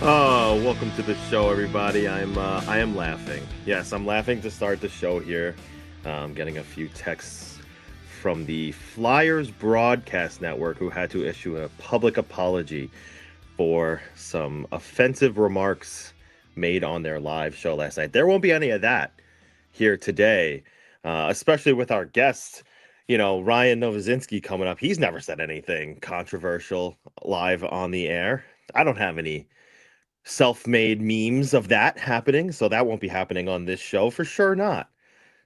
Oh, welcome to the show, everybody. I am laughing. Yes, I'm laughing to start the show here. Getting a few texts from the Flyers Broadcast Network, who had to issue a public apology for some offensive remarks made on their live show last night. There won't be any of that here today, especially with our guest, Ryan Novozinsky coming up. He's never said anything controversial live on the air. I don't have any self-made memes of that happening, so that won't be happening on this show for sure. Not.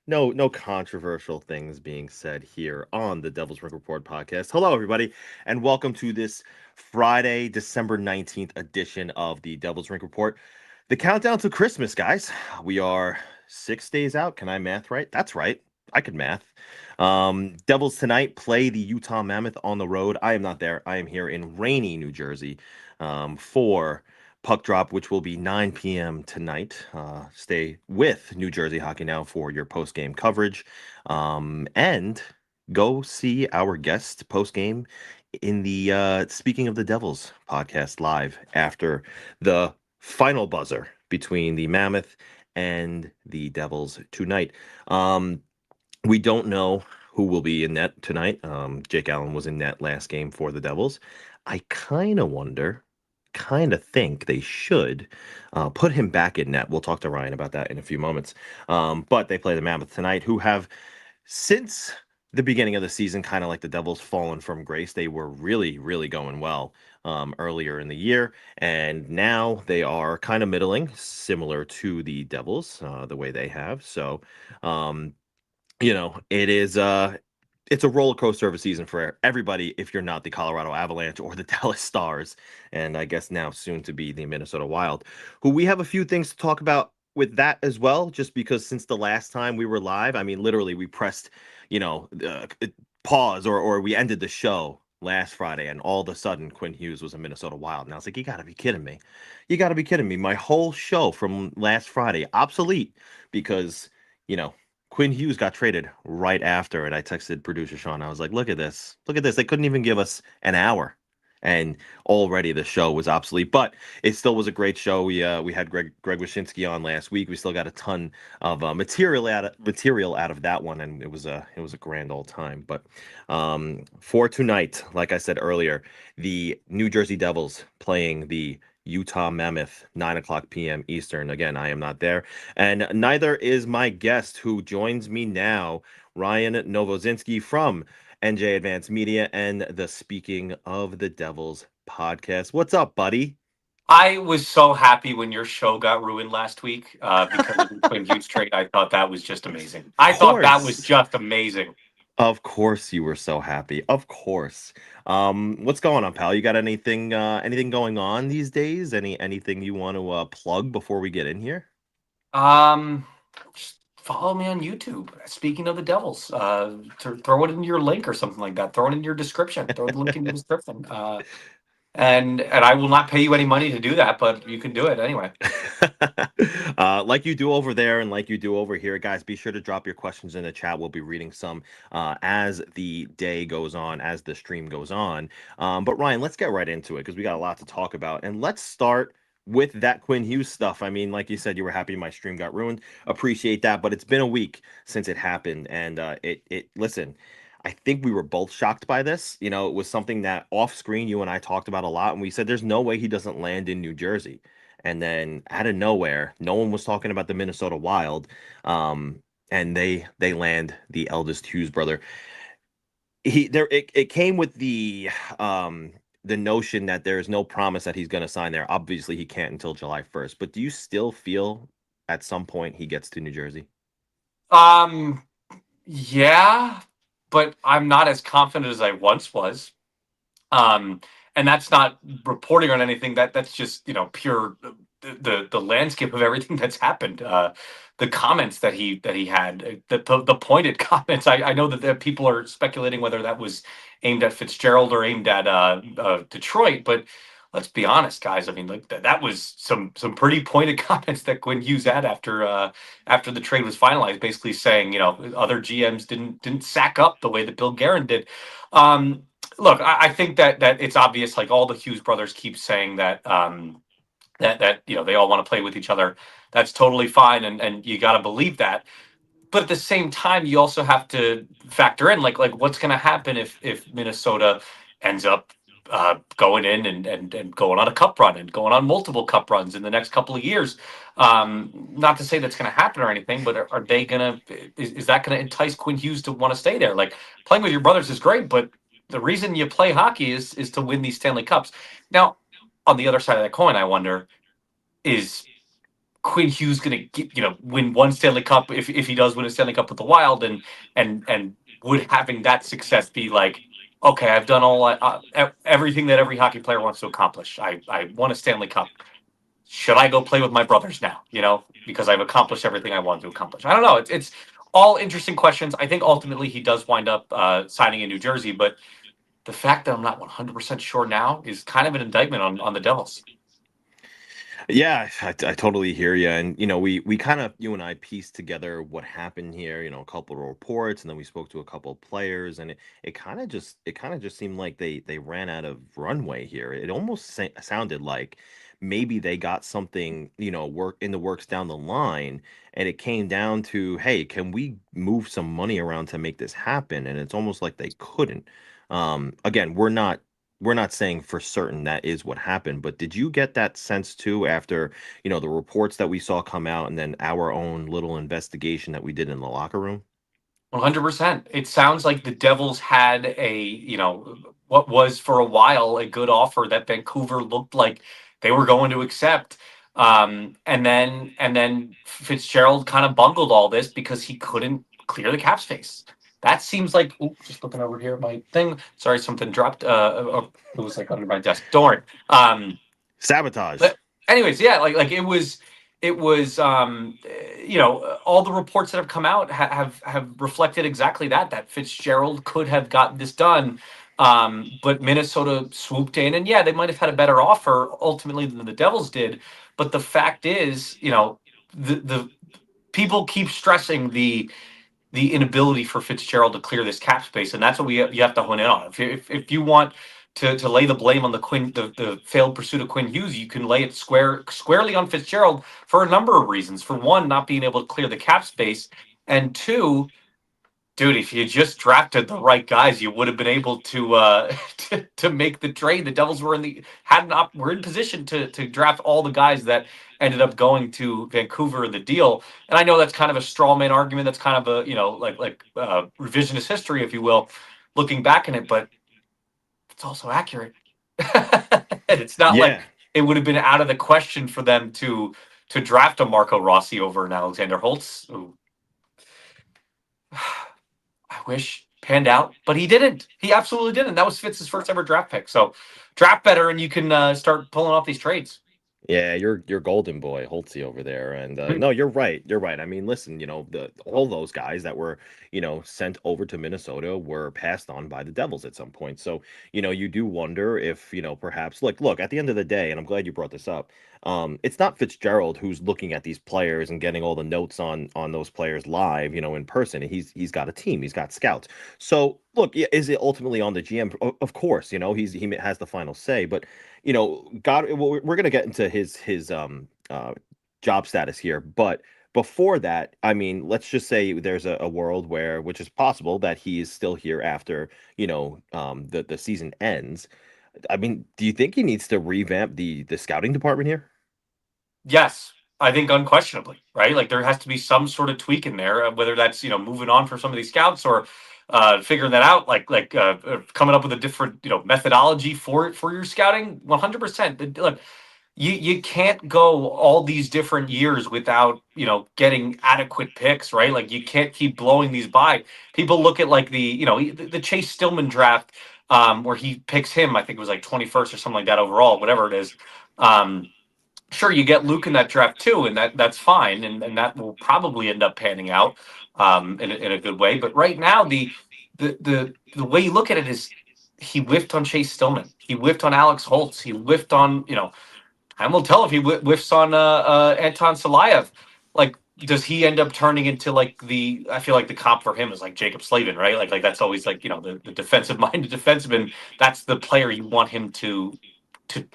No controversial things being said here on the Devils Rink Report podcast. Hello, everybody, and welcome to this Friday, December 19th edition of the Devils Rink Report. The countdown to Christmas, guys. We are 6 days out. Can I math right? That's right. I could math. Devils tonight play the Utah Mammoth on the road. I am not there. I am here in rainy New Jersey for puck drop, which will be 9 p.m. tonight. Stay with New Jersey Hockey Now for your post-game coverage. And go see our guest post-game in the Speaking of the Devils podcast live after the final buzzer between the Mammoth and the Devils tonight. We don't know who will be in net tonight. Jake Allen was in net last game for the Devils. I kind of think they should put him back in net. We'll talk to Ryan about that in a few moments. But they play the Mammoth tonight, who have, since the beginning of the season, kind of like the Devils, fallen from grace. They were really, really going well earlier in the year, and now they are kind of middling, similar to the Devils, the way they have. So, it is it's a roller coaster of a season for everybody if you're not the Colorado Avalanche or the Dallas Stars, and I guess now soon to be the Minnesota Wild, who we have a few things to talk about with that as well, just because since the last time we were live, I mean, literally we pressed, pause or we ended the show last Friday, and all of a sudden Quinn Hughes was a Minnesota Wild. And I was like, you got to be kidding me. You got to be kidding me. My whole show from last Friday, obsolete because, Quinn Hughes got traded right after, and I texted producer Sean. I was like, look at this. Look at this. They couldn't even give us an hour, and already the show was obsolete. But it still was a great show. We had Greg Wyshynski on last week. We still got a ton of material out of that one, and it was a grand old time. But for tonight, like I said earlier, the New Jersey Devils playing the Utah Mammoth, 9:00 p.m. Eastern. Again, I am not there, and neither is my guest who joins me now, Ryan Novozinsky from NJ Advanced Media and the Speaking of the Devils podcast. What's up, buddy? I was so happy when your show got ruined last week because of the Quinn Hughes trade. I thought that was just amazing. Of I thought that was course. just amazing. Of course you were so happy. Of course. What's going on, pal? You got anything going on these days? Anything you want to plug before we get in here? Just follow me on YouTube. Speaking of the Devils, throw it in your link or something like that. Throw it in your description. Throw the link in your description. And I will not pay you any money to do that, but you can do it anyway. Like you do over there and like you do over here, guys, be sure to drop your questions in the chat. We'll be reading some as the day goes on, as the stream goes on. But Ryan, let's get right into it because we got a lot to talk about. And let's start with that Quinn Hughes stuff. I mean, like you said, you were happy my stream got ruined. Appreciate that. But it's been a week since it happened. And listen, I think we were both shocked by this. It was something that off screen, you and I talked about a lot. And we said, there's no way he doesn't land in New Jersey. And then out of nowhere, no one was talking about the Minnesota Wild, and they land the eldest Hughes brother. It came with the notion that there is no promise that he's going to sign there. Obviously, he can't until July 1st. But do you still feel at some point he gets to New Jersey? Yeah, but I'm not as confident as I once was. And that's not reporting on anything. That's just pure the landscape of everything that's happened. The comments that he had, the pointed comments. I know that people are speculating whether that was aimed at Fitzgerald or aimed at Detroit, but let's be honest, guys. I mean, like that was some pretty pointed comments that Quinn Hughes had after the trade was finalized, basically saying other GMs didn't sack up the way that Bill Guerin did. Look, I think that it's obvious. Like all the Hughes brothers keep saying that that they all want to play with each other. That's totally fine, and you got to believe that. But at the same time, you also have to factor in like what's going to happen if Minnesota ends up going in and going on a cup run and going on multiple cup runs in the next couple of years. Not to say that's going to happen or anything, but are they going to? Is that going to entice Quinn Hughes to want to stay there? Like playing with your brothers is great, but the reason you play hockey is to win these Stanley Cups. Now, on the other side of that coin, I wonder is Quinn Hughes going to get win one Stanley Cup if he does win a Stanley Cup with the Wild and would having that success be like, okay, I've done everything that every hockey player wants to accomplish. I won a Stanley Cup. Should I go play with my brothers now? Because I've accomplished everything I wanted to accomplish. I don't know. It's all interesting questions. I think ultimately he does wind up signing in New Jersey, but the fact that I'm not 100% sure now is kind of an indictment on the Devils. Yeah, I totally hear you. And, we kind of, you and I pieced together what happened here, a couple of reports, and then we spoke to a couple of players, and it kind of just seemed like they ran out of runway here. It almost sounded like maybe they got something, work in the works down the line, and it came down to, hey, can we move some money around to make this happen? And it's almost like they couldn't. Again, we're not saying for certain that is what happened, but did you get that sense too after, the reports that we saw come out and then our own little investigation that we did in the locker room? 100%. It sounds like the Devils had what was for a while a good offer that Vancouver looked like they were going to accept. And then Fitzgerald kind of bungled all this because he couldn't clear the cap space. That seems like, just looking over here at my thing. Sorry, something dropped. It was like under my desk. Don't worry. Sabotage. But anyways, yeah, like it was all the reports that have come out have reflected exactly that Fitzgerald could have gotten this done, but Minnesota swooped in, and yeah, they might have had a better offer ultimately than the Devils did. But the fact is, the people keep stressing the inability for Fitzgerald to clear this cap space, and that's what you have to hone in on. If you want to lay the blame on the failed pursuit of Quinn Hughes, you can lay it squarely on Fitzgerald for a number of reasons. For one, not being able to clear the cap space, and two, dude, if you just drafted the right guys, you would have been able to to make the trade. The Devils were in position to draft all the guys that ended up going to Vancouver in the deal. And I know that's kind of a straw man argument. That's kind of a revisionist history, if you will, looking back in it. But it's also accurate. And it's not like Yeah. it would have been out of the question for them to draft a Marco Rossi over an Alexander Holtz. Who, I wish panned out, but he didn't. He absolutely didn't. That was Fitz's first ever draft pick. So draft better, and you can start pulling off these trades. Yeah, you're golden boy, Holtzy over there, and no, you're right. You're right. I mean, listen, all those guys that were, sent over to Minnesota were passed on by the Devils at some point. So, you do wonder if, perhaps look, at the end of the day, and I'm glad you brought this up. It's not Fitzgerald who's looking at these players and getting all the notes on those players live, in person. He's got a team, he's got scouts. So, look, yeah, is it ultimately on the GM? Of course, he has the final say, but God, we're gonna get into his job status here, but before that, I mean, let's just say there's a world where, which is possible, that he is still here after the season ends. I mean, do you think he needs to revamp the scouting department here? Yes, I think unquestionably, right? Like there has to be some sort of tweak in there, whether that's moving on from some of these scouts or figuring that out, like coming up with a different methodology for your scouting. 100%. Look, you can't go all these different years without getting adequate picks, right? Like you can't keep blowing these by. People look at like the Chase Stillman draft, where he picks him. I think it was like 21st or something like that overall, whatever it is. Sure, you get Luke in that draft too, and that's fine, and that will probably end up panning out in a good way. But right now, the way you look at it is he whiffed on Chase Stillman, he whiffed on Alex Holtz, he whiffed on time will tell if he whiffs on Anton Salayev. Like does he end up turning into like I feel like the comp for him is like Jacob Slavin, right? Like that's always like, the defensive minded defenseman. That's the player you want him to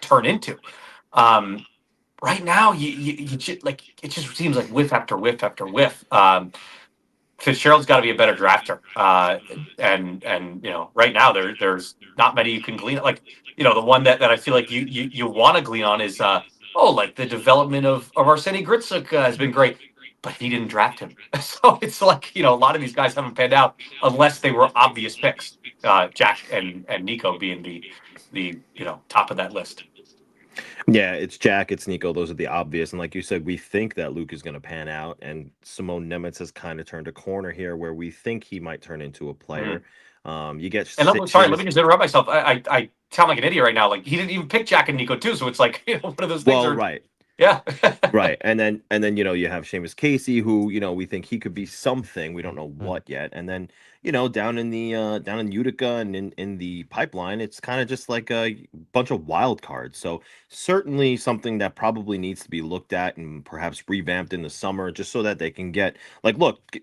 turn into. Um, right now, like it just seems like whiff after whiff after whiff. Fitzgerald's got to be a better drafter, and right now there's not many you can glean. Like the one that I feel like you want to glean on is like the development of Arseny Gritsuk has been great, but he didn't draft him, so it's like a lot of these guys haven't panned out unless they were obvious picks. Jack and Nico being the top of that list. Yeah, it's Jack, it's Nico. Those are the obvious. And like you said, we think that Luke is going to pan out. And Simone Nemitz has kind of turned a corner here where we think he might turn into a player. Mhm. You get And sorry, let me Seamus. just interrupt myself. I sound like an idiot right now. Like he didn't even pick Jack and Nico too, so it's like one of those things Well, are right. yeah. Right. And then you have Seamus Casey who, we think he could be something. We don't know what yet. And then, down in the down in Utica and in the pipeline, it's kind of just like a bunch of wild cards. So certainly something that probably needs to be looked at and perhaps revamped in the summer just so that they can get like look,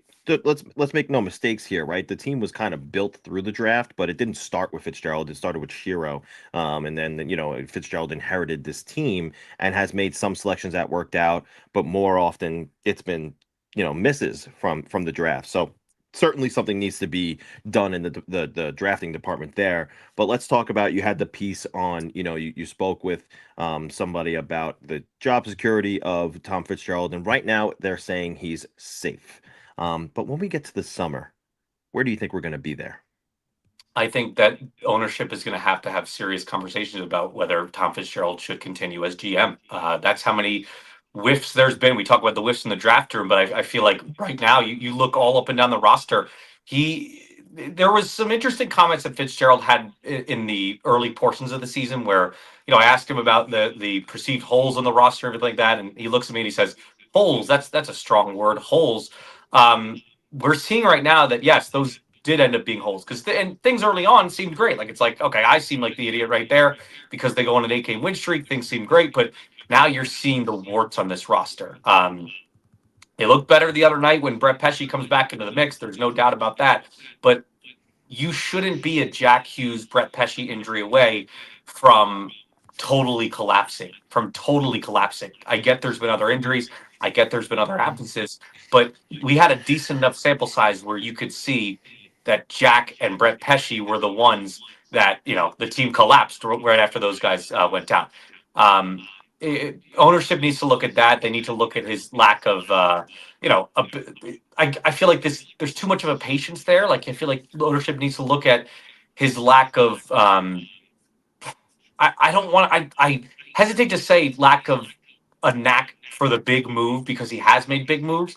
let's make no mistakes here, right? The team was kind of built through the draft, but it didn't start with Fitzgerald. It started with Shiro. And then Fitzgerald inherited this team and has made some selections that worked out, but more often it's been misses from the draft. So certainly something needs to be done in the drafting department there. But let's talk about you had the piece on you spoke with somebody about the job security of Tom Fitzgerald, and right now they're saying he's safe. But when we get to the summer, where do you think we're going to be there? I think that ownership is going to have serious conversations about whether Tom Fitzgerald should continue as GM. That's how many whiffs there's been. We talk about the whiffs in the draft room, but I feel like right now you look all up and down the roster. There was some interesting comments that Fitzgerald had in the early portions of the season where I asked him about the perceived holes in the roster and everything like that, and he looks at me and he says, "Holes. That's a strong word. Holes." We're seeing right now that yes, those did end up being holes because and things early on seemed great. Like it's like okay, I seem like the idiot right there because they go on an 8-game win streak. Things seem great, but now you're seeing the warts on this roster. They look better the other night when Brett Pesce comes back into the mix. There's no doubt about that. But you shouldn't be a Jack Hughes, Brett Pesce injury away from totally collapsing. I get there's been other injuries. I get there's been other absences, but we had a decent enough sample size where you could see that Jack and Brett Pesce were the ones that the team collapsed right after those guys went down. Um, Ownership needs to look at that. They need to look at his lack of you know, a, I feel like there's too much of a patience there. Like I feel like ownership needs to look at his lack of I don't want I hesitate to say lack of a knack for the big move because he has made big moves,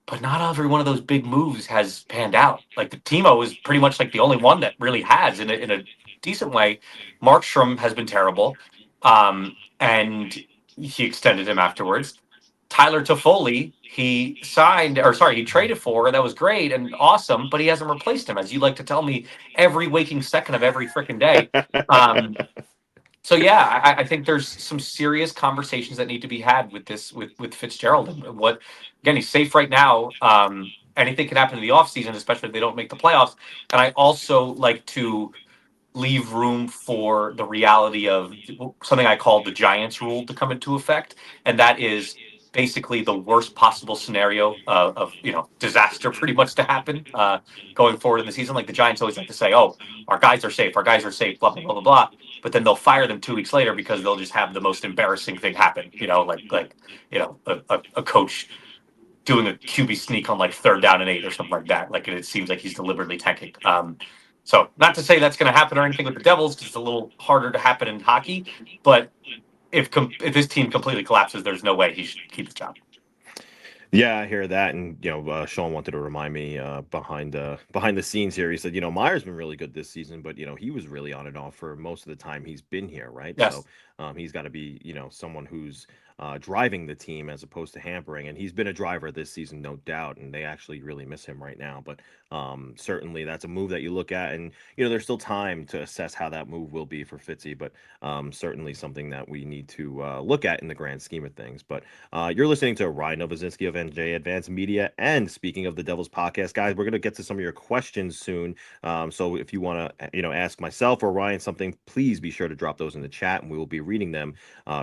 but not every one of those big moves has panned out. Like the Timo is pretty much like the only one that really has in a decent way. Markstrom has been terrible, and he extended him afterwards. Tyler Toffoli, he traded for, and that was great and awesome, but he hasn't replaced him, as you like to tell me every waking second of every freaking day. Um, so yeah, I think there's some serious conversations that need to be had with with Fitzgerald and what again he's safe right now. Anything can happen in the offseason, especially if they don't make the playoffs. And I also like to leave room for the reality of something I call the Giants rule to come into effect, and that is basically the worst possible scenario of disaster pretty much to happen going forward in the season. Like the Giants always like to say, "Oh, our guys are safe," blah blah blah blah blah. But then they'll fire them 2 weeks later because they'll just have the most embarrassing thing happen. A coach doing a QB sneak on like 3rd down and 8 or something like that. Like it seems like he's deliberately tanking. So not to say that's going to happen or anything with the Devils because it's a little harder to happen in hockey. But if this team completely collapses, there's no way he should keep his job. Yeah, I hear that, and Sean wanted to remind me behind the scenes here. He said, Meyer's been really good this season, but he was really on and off for most of the time he's been here, right? So Yes. he's got to be someone who's driving the team as opposed to hampering. And he's been a driver this season, no doubt. And they actually really miss him right now. But certainly that's a move that you look at. And, there's still time to assess how that move will be for Fitzy. But certainly something that we need to look at in the grand scheme of things. But you're listening to Ryan Novozinsky of NJ Advanced Media. And speaking of the Devils podcast, guys, we're going to get to some of your questions soon. So if you want to, ask myself or Ryan something, please be sure to drop those in the chat, and we will be reading them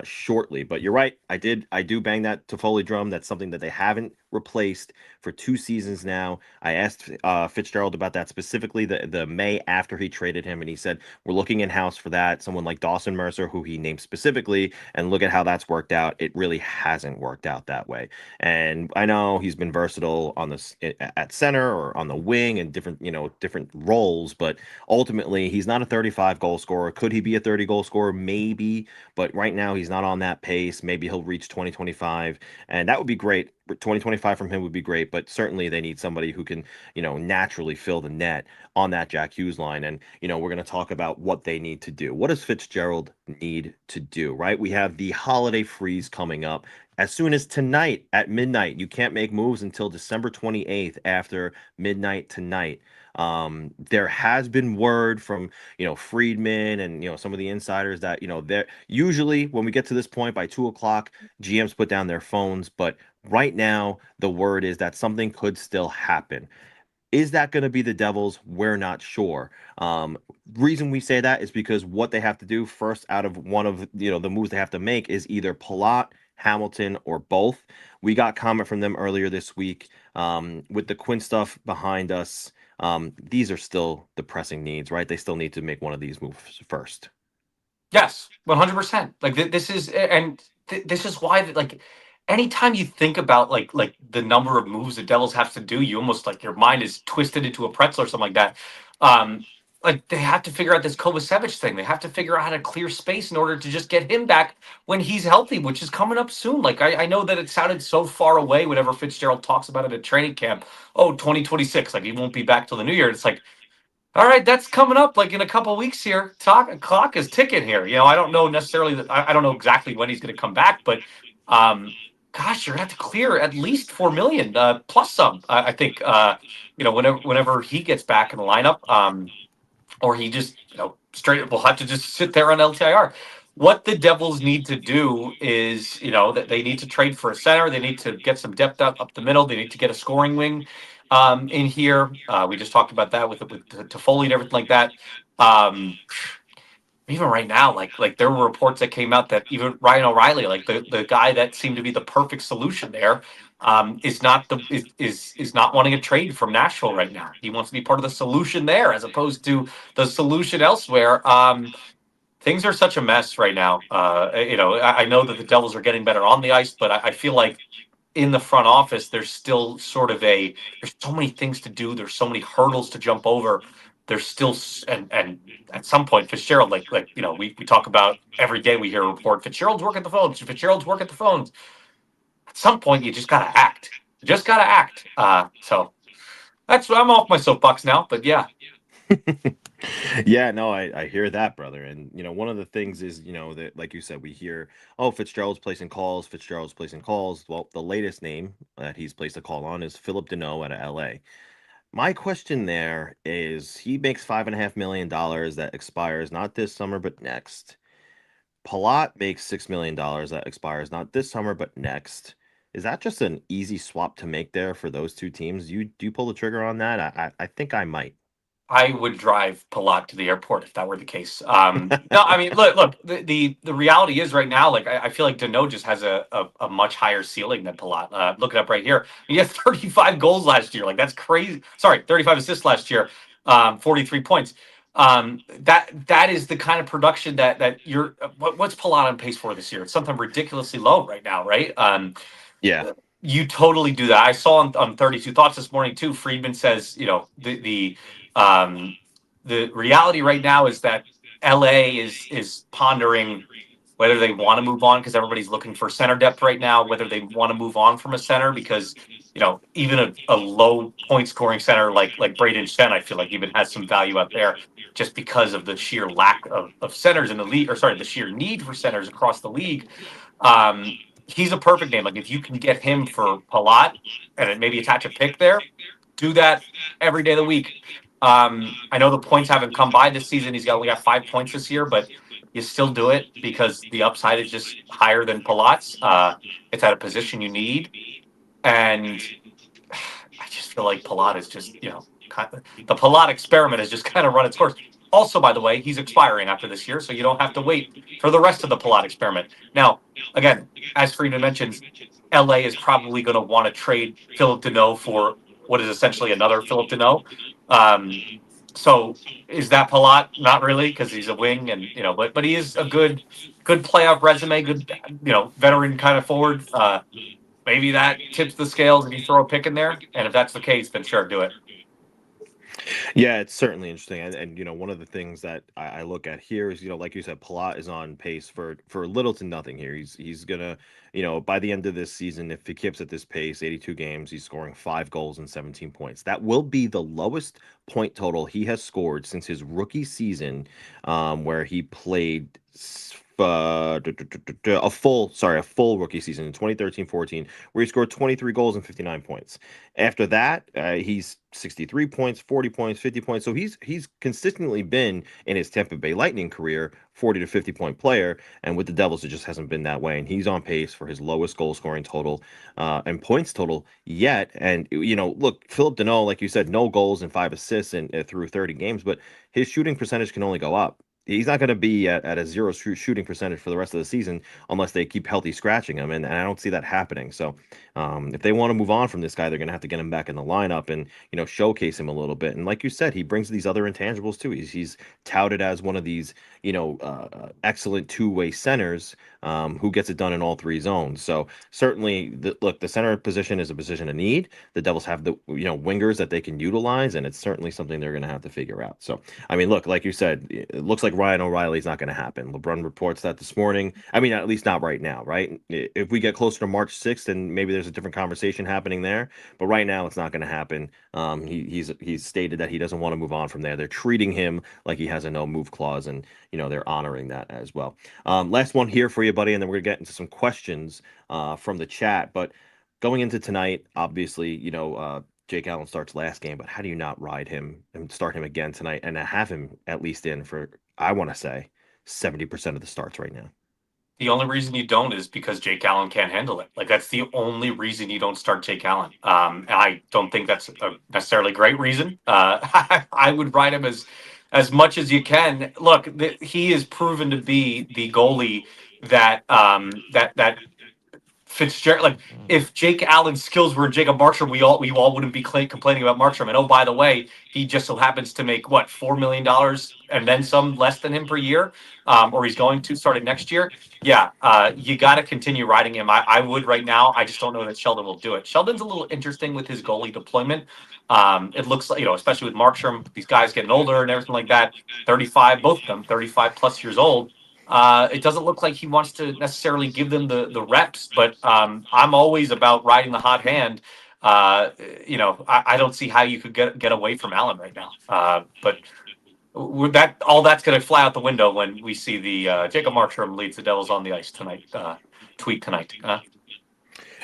shortly. But you're right, I do bang that Toffoli drum. That's something that they haven't replaced for 2 seasons now. I asked Fitzgerald about that specifically the May after he traded him, and he said we're looking in house for that. Someone like Dawson Mercer, who he named specifically, and look at how that's worked out. It really hasn't worked out that way. And I know he's been versatile on this at center or on the wing and different roles, but ultimately he's not a 35 goal scorer. Could he be a 30 goal scorer? Maybe, but right now he's not on that pace. Maybe he'll reach 2025, and that would be great. 2025 from him would be great, but certainly they need somebody who can, naturally fill the net on that Jack Hughes line. And, we're going to talk about what they need to do. What does Fitzgerald need to do, right? We have the holiday freeze coming up as soon as tonight at midnight. You can't make moves until December 28th after midnight tonight. There has been word from Friedman and some of the insiders that they're usually when we get to this point by 2 o'clock, GMs put down their phones, but right now the word is that something could still happen. Is that going to be the Devils? We're not sure. Reason we say that is because what they have to do first out of one of the moves they have to make is either Palat, Hamilton, or both. We got comment from them earlier this week with the Quinn stuff behind us. These are still the pressing needs, right? They still need to make one of these moves first. Yes, 100%. Like this is, and this is why, like, anytime you think about like the number of moves the Devils have to do, you almost like your mind is twisted into a pretzel or something like that. Like they have to figure out this Kovacevic thing. They have to figure out how to clear space in order to just get him back when he's healthy, which is coming up soon. Like I know that it sounded so far away whenever Fitzgerald talks about it at training camp. Oh, 2026, like he won't be back till the new year. It's like, all right, that's coming up like in a couple of weeks here. Clock is ticking here. I don't know necessarily that I don't know exactly when he's going to come back, but gosh, you're going to have to clear at least 4 million plus some. I think whenever he gets back in the lineup, or he just straight up will have to just sit there on LTIR. What the Devils need to do is, that they need to trade for a center. They need to get some depth up the middle. They need to get a scoring wing in here. We just talked about that with Toffoli and everything like that. Even right now, like there were reports that came out that even Ryan O'Reilly, like the guy that seemed to be the perfect solution there, is not wanting a trade from Nashville right now. He wants to be part of the solution there as opposed to the solution elsewhere. Things are such a mess right now. I know that the Devils are getting better on the ice, but I feel like in the front office, there's still sort of there's so many things to do. There's so many hurdles to jump over. There's still, and at some point, Fitzgerald, we talk about every day we hear a report, Fitzgerald's work at the phones, Fitzgerald's work at the phones. At some point, you just got to act. You just got to act. So I'm off my soapbox now, but yeah. Yeah, no, I hear that, brother. And one of the things is, that like you said, we hear, oh, Fitzgerald's placing calls. Well, the latest name that he's placed a call on is Philip Deneau out of LA. My question there is, he makes $5.5 million that expires not this summer but next. Palat makes $6 million that expires not this summer but next. Is that just an easy swap to make there for those two teams? Do you pull the trigger on that? I think I might. I would drive Palat to the airport if that were the case. No, I mean, look. The reality is right now, like I feel like Deneau just has a much higher ceiling than Palat. Look it up right here. He had 35 goals last year. Like that's crazy. Sorry, 35 assists last year. 43 points. That is the kind of production that you're. What's Palat on pace for this year? It's something ridiculously low right now, right? Yeah. You totally do that. I saw on 32 Thoughts this morning too. Friedman says, the reality right now is that LA is pondering whether they want to move on because everybody's looking for center depth right now, whether they want to move on from a center because, even a low point scoring center like Braden Shen, I feel like even has some value out there just because of the sheer lack of centers in the league, or sorry, the sheer need for centers across the league. he's a perfect name. Like if you can get him for Palat and then maybe attach a pick there, do that every day of the week. I know the points haven't come by this season. He's only got 5 points this year, but you still do it because the upside is just higher than Palat's. It's at a position you need, and I just feel like Palat is just the Palat experiment has just kind of run its course. Also, by the way, he's expiring after this year, so you don't have to wait for the rest of the Palat experiment. Now, again, as Freeman mentions, LA is probably going to want to trade Philip Deneau for what is essentially another Philip Deneau. So is that Palat? Not really, because he's a wing, and but he is a good playoff resume, good veteran kind of forward. Maybe that tips the scales if you throw a pick in there, and if that's the case, then sure, do it. Yeah, it's certainly interesting, and one of the things that I look at here is, like you said, Palat is on pace for little to nothing here. He's gonna, by the end of this season, if he keeps at this pace, 82 games, he's scoring 5 goals and 17 points. That will be the lowest point total he has scored since his rookie season, where he played. A full rookie season in 2013-14, where he scored 23 goals and 59 points. After that, he's 63 points, 40 points, 50 points. So he's consistently been in his Tampa Bay Lightning career 40 to 50 point player, and with the Devils it just hasn't been that way. And he's on pace for his lowest goal scoring total and points total yet. And look, Philip Deneau, like you said, no goals and 5 assists through 30 games, but his shooting percentage can only go up. He's not going to be at a zero shooting percentage for the rest of the season unless they keep healthy scratching him, and I don't see that happening. So if they want to move on from this guy, they're going to have to get him back in the lineup and showcase him a little bit. And like you said, he brings these other intangibles too. He's touted as one of these excellent two-way centers who gets it done in all three zones. So certainly, the center position is a position of need. The Devils have the wingers that they can utilize, and it's certainly something they're going to have to figure out. So I mean, look, like you said, it looks like Ryan O'Reilly's not going to happen. LeBron reports that this morning. I mean, at least not right now, right? If we get closer to March 6th, then maybe there's a different conversation happening there. But right now, it's not going to happen. He's stated that he doesn't want to move on from there. They're treating him like he has a no move clause, and they're honoring that as well. Last one here for you, buddy, and then we're gonna get into some questions from the chat. But going into tonight, obviously, Jake Allen starts last game, but how do you not ride him and start him again tonight and have him at least in for, I want to say, 70% of the starts right now? The only reason you don't is because Jake Allen can't handle it. Like that's the only reason you don't start Jake Allen. And I don't think that's a necessarily great reason. I would ride him as much as you can. Look, he is proven to be the goalie that that Fitzgerald. Like if Jake Allen's skills were Jacob Markstrom, we all wouldn't be complaining about Markstrom. And oh, by the way, he just so happens to make what $4 million and then some less than him per year, or he's going to starting next year. Yeah, you got to continue riding him. I would right now. I just don't know that Sheldon will do it. Sheldon's a little interesting with his goalie deployment. It looks like especially with Markstrom, these guys getting older and everything like that. 35, both of them, 35 plus years old. It doesn't look like he wants to necessarily give them the reps, but I'm always about riding the hot hand. I don't see how you could get away from Allen right now. But all that's going to fly out the window when we see the Jacob Markstrom leads the Devils on the ice tonight. Tweet tonight.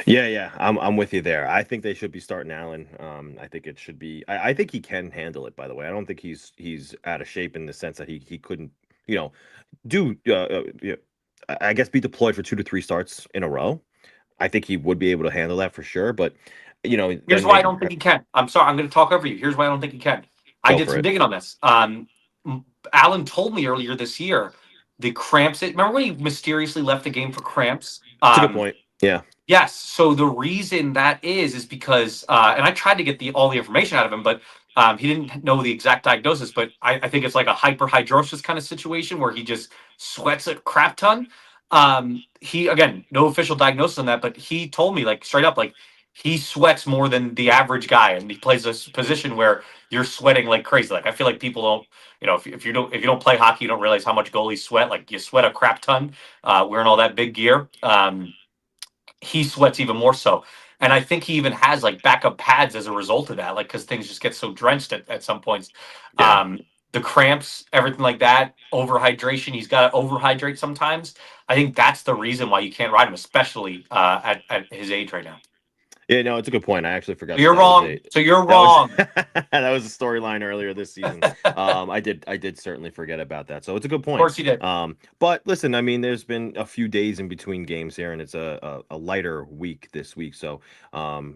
Yeah, I'm with you there. I think they should be starting Allen. I think it should be. I think he can handle it. By the way, I don't think he's out of shape in the sense that he couldn't do I guess be deployed for 2 to 3 starts in a row. I think he would be able to handle that for sure. But here's why I don't think he can. I'm sorry, I'm going to talk over you. Here's why I don't think he can. I did some digging on this. Alan told me earlier this year the cramps. Remember when he mysteriously left the game for cramps? That's a good point. Yeah. Yes. So the reason that is because, and I tried to get all the information out of him, but he didn't know the exact diagnosis. But I think it's like a hyperhidrosis kind of situation where he just sweats a crap ton. He again, no official diagnosis on that, but he told me like straight up, like he sweats more than the average guy, and he plays a position where you're sweating like crazy. Like I feel like people don't, if you don't play hockey, you don't realize how much goalies sweat. Like you sweat a crap ton wearing all that big gear. He sweats even more so. And I think he even has like backup pads as a result of that, like because things just get so drenched at some points. Yeah. the cramps, everything like that, overhydration. He's got to overhydrate sometimes. I think that's the reason why you can't ride him, especially at his age right now. Yeah, no, it's a good point. I actually forgot You're that was wrong. a So you're that was wrong. that was a storyline earlier this season. I did certainly forget about that. So it's a good Of point. course you did. But listen, I mean, there's been a few days in between games here, and it's a lighter week this week. So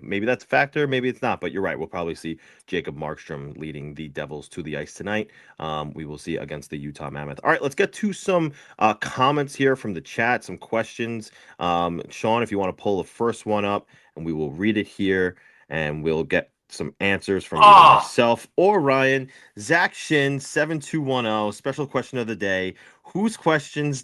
maybe that's a factor, maybe it's not. But you're right. We'll probably see Jacob Markstrom leading the Devils to the ice tonight. We will see against the Utah Mammoth. All right, let's get to some comments here from the chat, some questions. Sean, if you want to pull the first one up, and we will read it here, and we'll get some answers from either myself or Ryan. Zach Shin 7210, special question of the day. Whose questions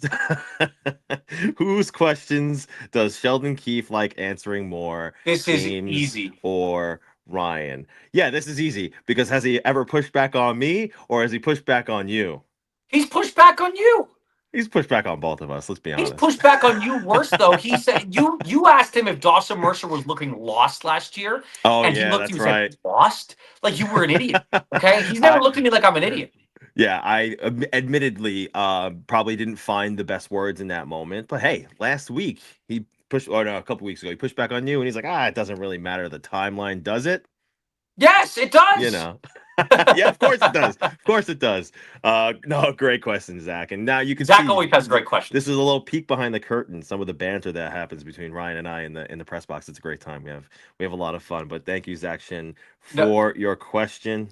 whose questions does Sheldon Keefe like answering more? This is James easy. or Ryan? Yeah, this is easy because has he ever pushed back on me or has he pushed back on you? He's pushed back on you. He's pushed back on both of us. Let's be He's honest. pushed back on you worse though. He said you asked him if Dawson Mercer was looking lost last year, Oh and he yeah, looked at you that's and right. said lost, like you were an idiot. Okay, he's never looked at me like I'm an idiot. Yeah, I admittedly probably didn't find the best words in that moment. But hey, last week he pushed, or no, a couple weeks ago, he pushed back on you, and he's like, it doesn't really matter the timeline, does it? Yes, it You does. know. Yeah, of course it does. Of course it does. No, great question, Zach. And now you can Zach see always has great questions. this is a little peek behind the curtain. Some of the banter that happens between Ryan and I in the press box. It's a great time. We have a lot of fun. But thank you, Zach Shin, for your question.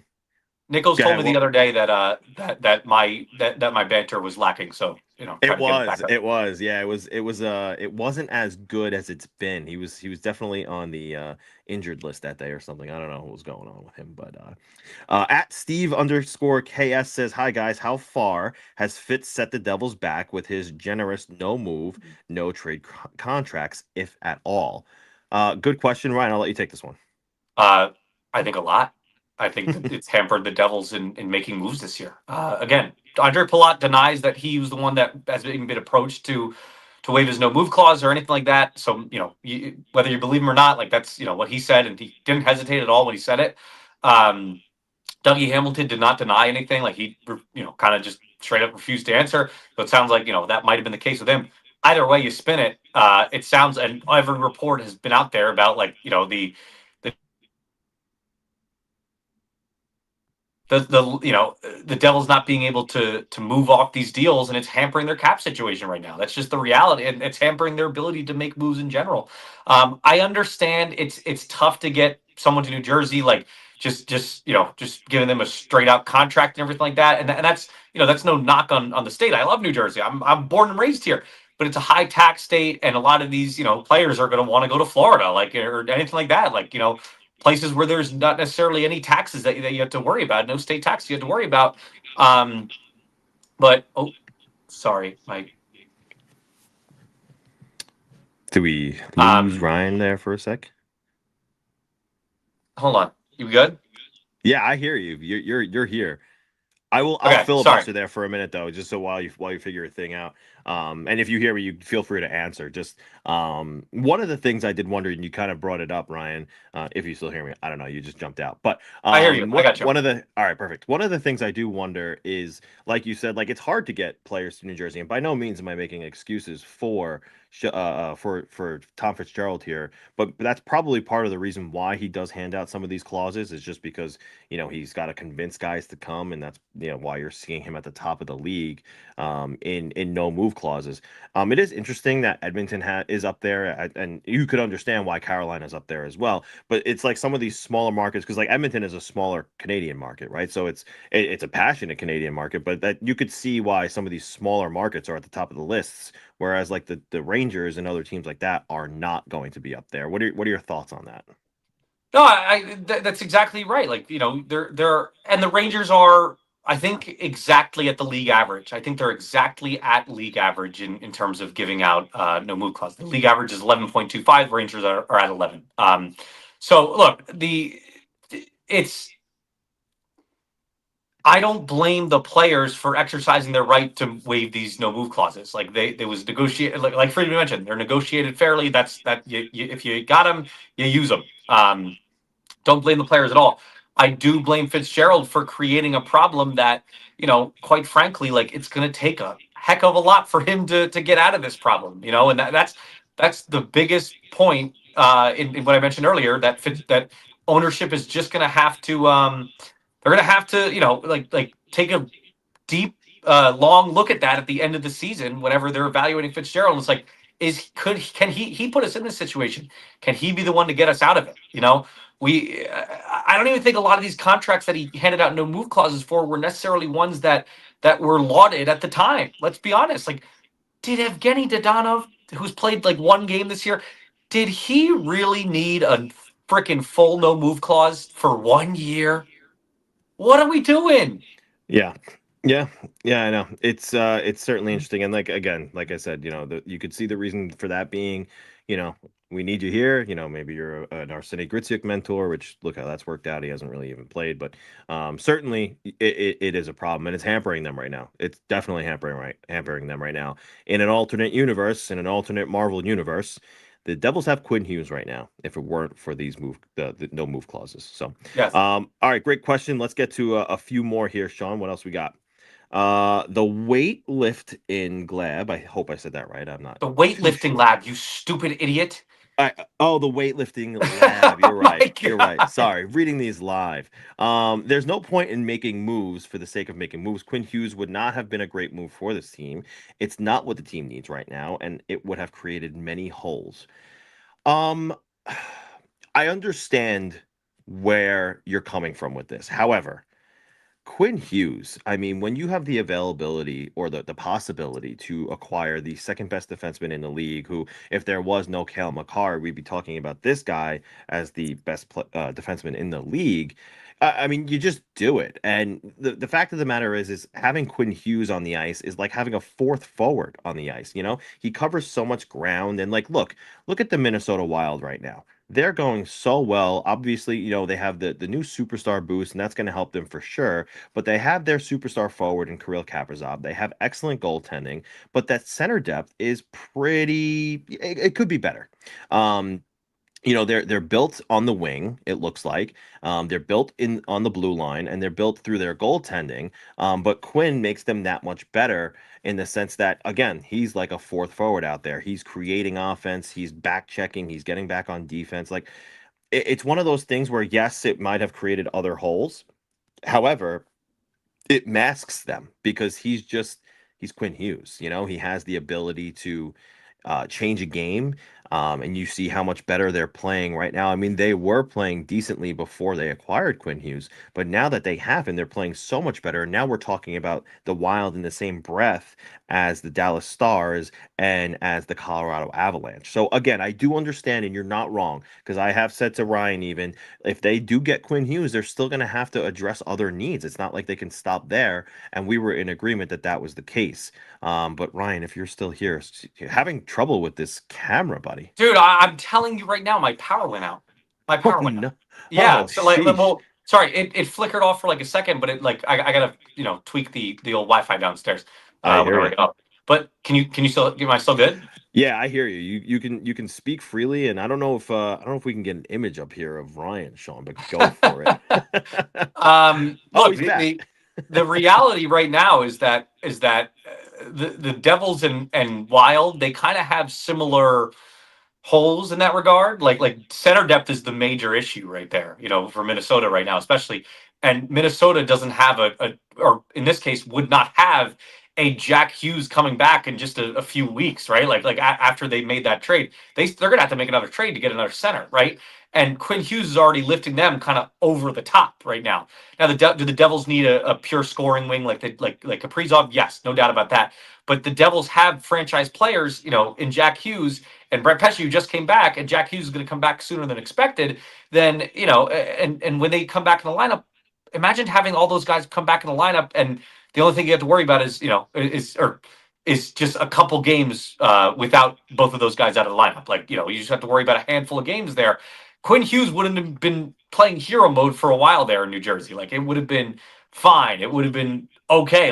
Nichols Go told ahead, me the other day that my banter was lacking. So try to get it back up. Yeah, it wasn't as good as it's been. He was definitely on the injured list that day or something. I don't know what was going on with him, but at Steve_KS says, "Hi guys, how far has Fitz set the Devils back with his generous no move, no trade contracts, if at all?" Good question, Ryan. I'll let you take this one. I think a lot. I think that it's hampered the Devils in making moves this year. Again, Andre Palat denies that he was the one that has even been approached to waive his no move clause or anything like that. So whether you believe him or not, like that's what he said, and he didn't hesitate at all when he said it. Dougie Hamilton did not deny anything. Like he kind of just straight up refused to answer. So it sounds like that might have been the case with him. Either way you spin it, it sounds, and every report has been out there about the Devils not being able to move off these deals, and it's hampering their cap situation right now. That's just the reality, and it's hampering their ability to make moves in general. I understand it's tough to get someone to New Jersey, like just giving them a straight out contract and everything like that, and that's no knock on the state. I love New Jersey. I'm born and raised here. But it's a high tax state, and a lot of these, players are going to want to go to Florida, like or anything like that, like places where there's not necessarily any taxes that you have to worry about, no state tax you have to worry about. But sorry, Mike. Do we lose Ryan there for a sec? Hold on, you good? Yeah, I hear you. You're here. I'll filibuster there for a minute though, just so while you figure a thing out. And if you hear me, you feel free to answer. Just one of the things I did wonder, and you kind of brought it up, Ryan. If you still hear me, I don't know, you just jumped out. But I hear you. I got you. All right, perfect. One of the things I do wonder is, like you said, like it's hard to get players to New Jersey, and by no means am I making excuses for Tom Fitzgerald here, but that's probably part of the reason why he does hand out some of these clauses is just because he's got to convince guys to come, and that's why you're seeing him at the top of the league in no move clauses. It is interesting that Edmonton is up there, and you could understand why Carolina's up there as well. But it's like some of these smaller markets, because like Edmonton is a smaller Canadian market, right? So it's a passionate Canadian market, but that you could see why some of these smaller markets are at the top of the lists, whereas like the Rangers and other teams like that are not going to be up there. What are your thoughts on that? No, that's exactly right. Like they're and the Rangers are, I think, exactly at the league average. I think they're exactly at league average in terms of giving out no move clause. The league average is 11.25. Rangers are at 11. So look, I don't blame the players for exercising their right to waive these no move clauses. Like they was negotiated, like Freddie mentioned, they're negotiated fairly. If you got them, you use them. Don't blame the players at all. I do blame Fitzgerald for creating a problem that, quite frankly, like it's going to take a heck of a lot for him to get out of this problem, and that's the biggest point in what I mentioned earlier, that ownership is just going to have to they're going to have to like take a deep, long look at that at the end of the season whenever they're evaluating Fitzgerald. It's like, can he put us in this situation? Can he be the one to get us out of it? I don't even think a lot of these contracts that he handed out no move clauses for were necessarily ones that were lauded at the time. Let's be honest. Like, did Evgeny Dadonov, who's played like one game this year, did he really need a freaking full no move clause for 1 year? What are we doing? Yeah. Yeah, yeah, I know. It's certainly interesting, and like I said, you could see the reason for that being, we need you here. Maybe you're an Arseniy Gritsyuk mentor, which look how that's worked out. He hasn't really even played, but certainly it is a problem, and it's hampering them right now. It's definitely hampering them right now. In an alternate universe, in an alternate Marvel universe, the Devils have Quinn Hughes right now. If it weren't for these the no move clauses, so Yes. all right, great question. Let's get to a few more here, Sean. What else we got? The weight lift in Glab. I hope I said that right. I'm not. The weightlifting lab, you stupid idiot. The weightlifting lab. You're right. My You're right. God. Sorry, reading these live. There's no point in making moves for the sake of making moves. Quinn Hughes would not have been a great move for this team. It's not what the team needs right now, and it would have created many holes. Um, I understand where you're coming from with this. However, Quinn Hughes, I mean, when you have the availability or the possibility to acquire the second best defenseman in the league, who, if there was no Cale Makar, we'd be talking about this guy as the best defenseman in the league. I mean, you just do it. And the fact of the matter is having Quinn Hughes on the ice is like having a fourth forward on the ice. He covers so much ground. And look at the Minnesota Wild right now. They're going so well. Obviously, they have the new superstar boost, and that's going to help them for sure. But they have their superstar forward in Kirill Kaprizov. They have excellent goaltending, but that center depth is pretty. It could be better. They're built on the wing. It looks like they're built in on the blue line, and they're built through their goaltending. But Quinn makes them that much better in the sense that, again, he's like a fourth forward out there. He's creating offense. He's back checking. He's getting back on defense. Like it's one of those things where yes, it might have created other holes. However, it masks them because he's Quinn Hughes. He has the ability to change a game. And you see how much better they're playing right now. I mean, they were playing decently before they acquired Quinn Hughes, but now that they have him, they're playing so much better. Now we're talking about the Wild in the same breath as the Dallas Stars and as the Colorado Avalanche. So again, I do understand, and you're not wrong, because I have said to Ryan, even if they do get Quinn Hughes, they're still going to have to address other needs. It's not like they can stop there, and we were in agreement that that was the case. But Ryan, if you're still here, having trouble with this camera, buddy. Dude, I'm telling you right now, my power went out. My power went out. Yeah. Oh, So like, sheesh. well, sorry, it flickered off for like a second, but it like I gotta tweak the old Wi-Fi downstairs. I hear Whenever I you. get up. But can you still am I still good? Yeah, I hear you. You can speak freely, and I don't know if we can get an image up here of Ryan, Sean, but go for it. Oh, Look, he's back. the reality right now is that the Devils and Wild, they kind of have similar holes in that regard. Like center depth is the major issue right there, for Minnesota right now, especially. And Minnesota doesn't have or in this case would not have a Jack Hughes coming back in just a few weeks, right? After they made that trade, they're gonna have to make another trade to get another center, right? And Quinn Hughes is already lifting them kind of over the top right now. Now, do the Devils need a pure scoring wing like Kaprizov? Yes, no doubt about that. But the Devils have franchise players, in Jack Hughes and Brent Pesce, who just came back, and Jack Hughes is going to come back sooner than expected. Then and when they come back in the lineup, imagine having all those guys come back in the lineup, and the only thing you have to worry about is just a couple games without both of those guys out of the lineup. You just have to worry about a handful of games there. Quinn Hughes wouldn't have been playing hero mode for a while there in New Jersey. It would have been fine. It would have been okay.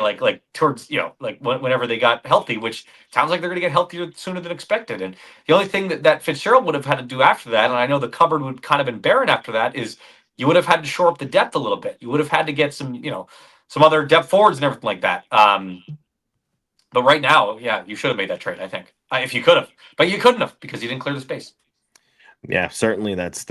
Towards whenever they got healthy, which sounds like they're going to get healthier sooner than expected. And the only thing that Fitzgerald would have had to do after that, and I know the cupboard would kind of been barren after that, is you would have had to shore up the depth a little bit. You would have had to get some other depth forwards and everything like that. But right now, yeah, you should have made that trade, I think, if you could have. But you couldn't have because you didn't clear the space. Yeah, certainly that's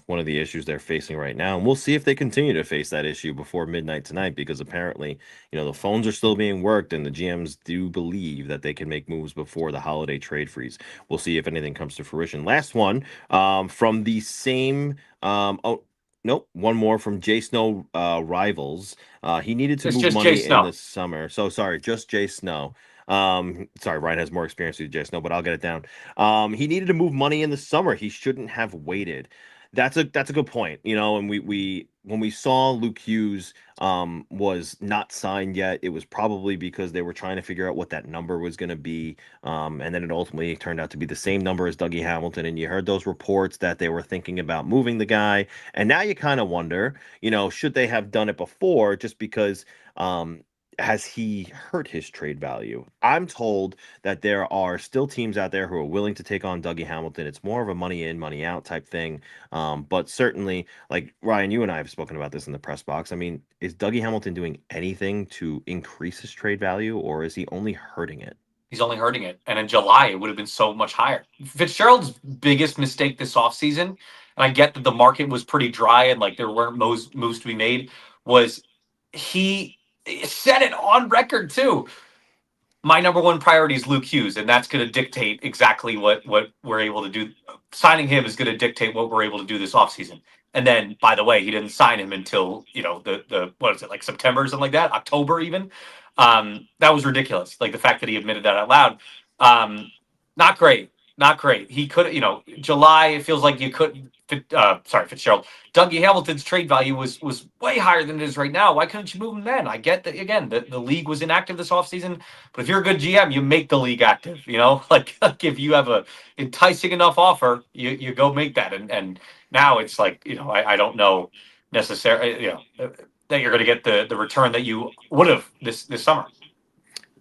one of the issues they're facing right now, and we'll see if they continue to face that issue before midnight tonight. Because apparently, the phones are still being worked, and the GMs do believe that they can make moves before the holiday trade freeze. We'll see if anything comes to fruition. Last one, from the same. Oh, nope, one more from Jay Snow Rivals. He needed to It's move just Jay money in Snow. the summer. So sorry, just Jay Snow. Sorry, Ryan has more experience with Jay Snow, but I'll get it down. He needed to move money in the summer. He shouldn't have waited. That's a good point. And we when we saw Luke Hughes was not signed yet, it was probably because they were trying to figure out what that number was going to be. And then it ultimately turned out to be the same number as Dougie Hamilton. And you heard those reports that they were thinking about moving the guy. And now you kind of wonder, should they have done it before just because has he hurt his trade value? I'm told that there are still teams out there who are willing to take on Dougie Hamilton. It's more of a money in, money out type thing. But certainly, like Ryan, you and I have spoken about this in the press box. I mean, is Dougie Hamilton doing anything to increase his trade value, or is he only hurting it? He's only hurting it. And in July, it would have been so much higher. Fitzgerald's biggest mistake this offseason, and I get that the market was pretty dry and like there weren't moves to be made, was he said it on record too. My number one priority is Luke Hughes, and that's going to dictate exactly what we're able to do. Signing him is going to dictate what we're able to do this offseason. And then, by the way, he didn't sign him until the what is it, like September or something like that, October even. That was ridiculous. Like the fact that he admitted that out loud. Not great. Not great. He could, July. It feels like you couldn't. Sorry, Fitzgerald. Dougie Hamilton's trade value was way higher than it is right now. Why couldn't you move him then? I get that again. The league was inactive this offseason, but if you're a good GM, you make the league active. Like if you have a enticing enough offer, you go make that. And now it's like I don't know necessarily that you're going to get the return that you would have this summer.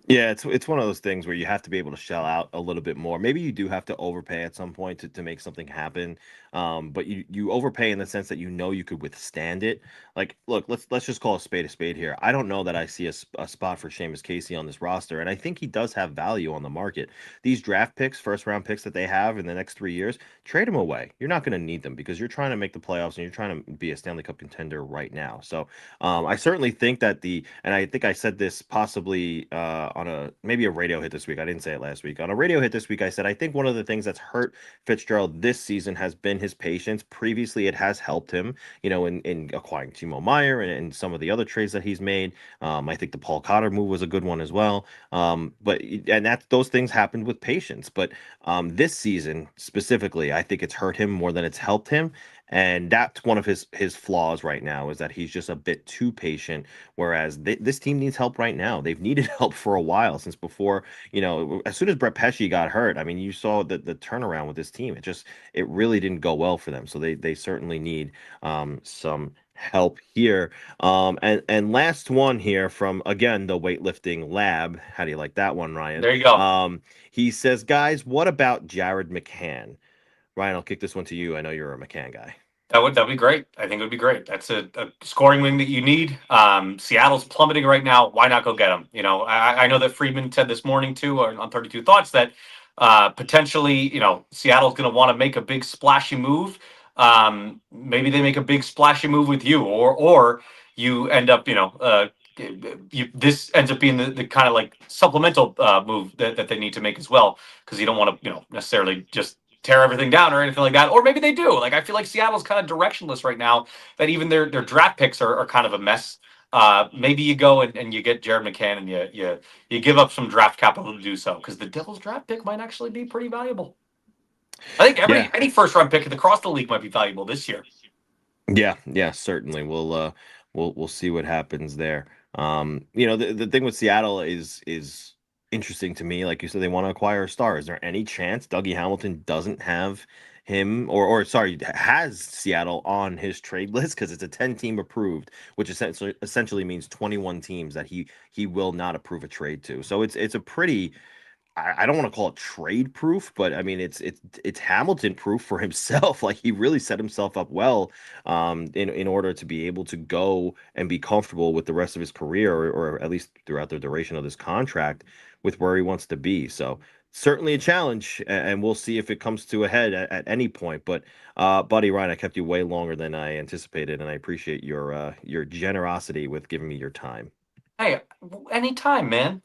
Yeah, it's one of those things where you have to be able to shell out a little bit more. Maybe you do have to overpay at some point to make something happen. But you overpay in the sense that you could withstand it. Like, look, let's just call a spade here. I don't know that I see a spot for Seamus Casey on this roster, and I think he does have value on the market. These draft picks, first round picks that they have in the next 3 years, trade them away. You're not going to need them because you're trying to make the playoffs and you're trying to be a Stanley Cup contender right now. So I certainly think that and I think I said this possibly on maybe a radio hit this week. I didn't say it last week. On a radio hit this week, I said I think one of the things that's hurt Fitzgerald this season has been his patience. Previously, it has helped him, in acquiring Timo Meyer and some of the other trades that he's made. I think the Paul Cotter move was a good one as well. Those things happened with patience. But this season specifically, I think it's hurt him more than it's helped him. And that's one of his flaws right now, is that he's just a bit too patient. Whereas this team needs help right now. They've needed help for a while, since before, as soon as Brett Pesce got hurt. I mean, you saw the turnaround with this team. It really didn't go well for them. So they certainly need some help here. And last one here from, again, the weightlifting lab. How do you like that one, Ryan? There you go. He says, guys, what about Jared McCann? Ryan, I'll kick this one to you. I know you're a McCann guy. That'd be great. I think it would be great. That's a scoring wing that you need. Seattle's plummeting right now. Why not go get him? I know that Friedman said this morning too on 32 Thoughts that potentially, Seattle's going to want to make a big splashy move. Maybe they make a big splashy move with you, or you end up, this ends up being the kind of like supplemental move that they need to make as well, because you don't want to, necessarily just tear everything down or anything like that. Or maybe they do. Like, I feel like Seattle's kind of directionless right now, that even their draft picks are kind of a mess. Maybe you go and you get Jared McCann and you give up some draft capital to do so, because the Devils draft pick might actually be pretty valuable. I think any first round pick across the league might be valuable this year. Yeah, certainly. We'll see what happens there. The thing with Seattle is interesting to me. Like you said, they want to acquire a star. Is there any chance Dougie Hamilton doesn't have him, or sorry, has Seattle on his trade list? Because it's a 10-team approved, which essentially means 21 teams that he will not approve a trade to. So it's a pretty, I don't want to call it trade proof, but I mean it's Hamilton proof for himself. Like he really set himself up well in order to be able to go and be comfortable with the rest of his career, or at least throughout the duration of this contract with where he wants to be. So certainly a challenge, and we'll see if it comes to a head at any point. But buddy Ryan, I kept you way longer than I anticipated, and I appreciate your generosity with giving me your time. Hey, anytime, man.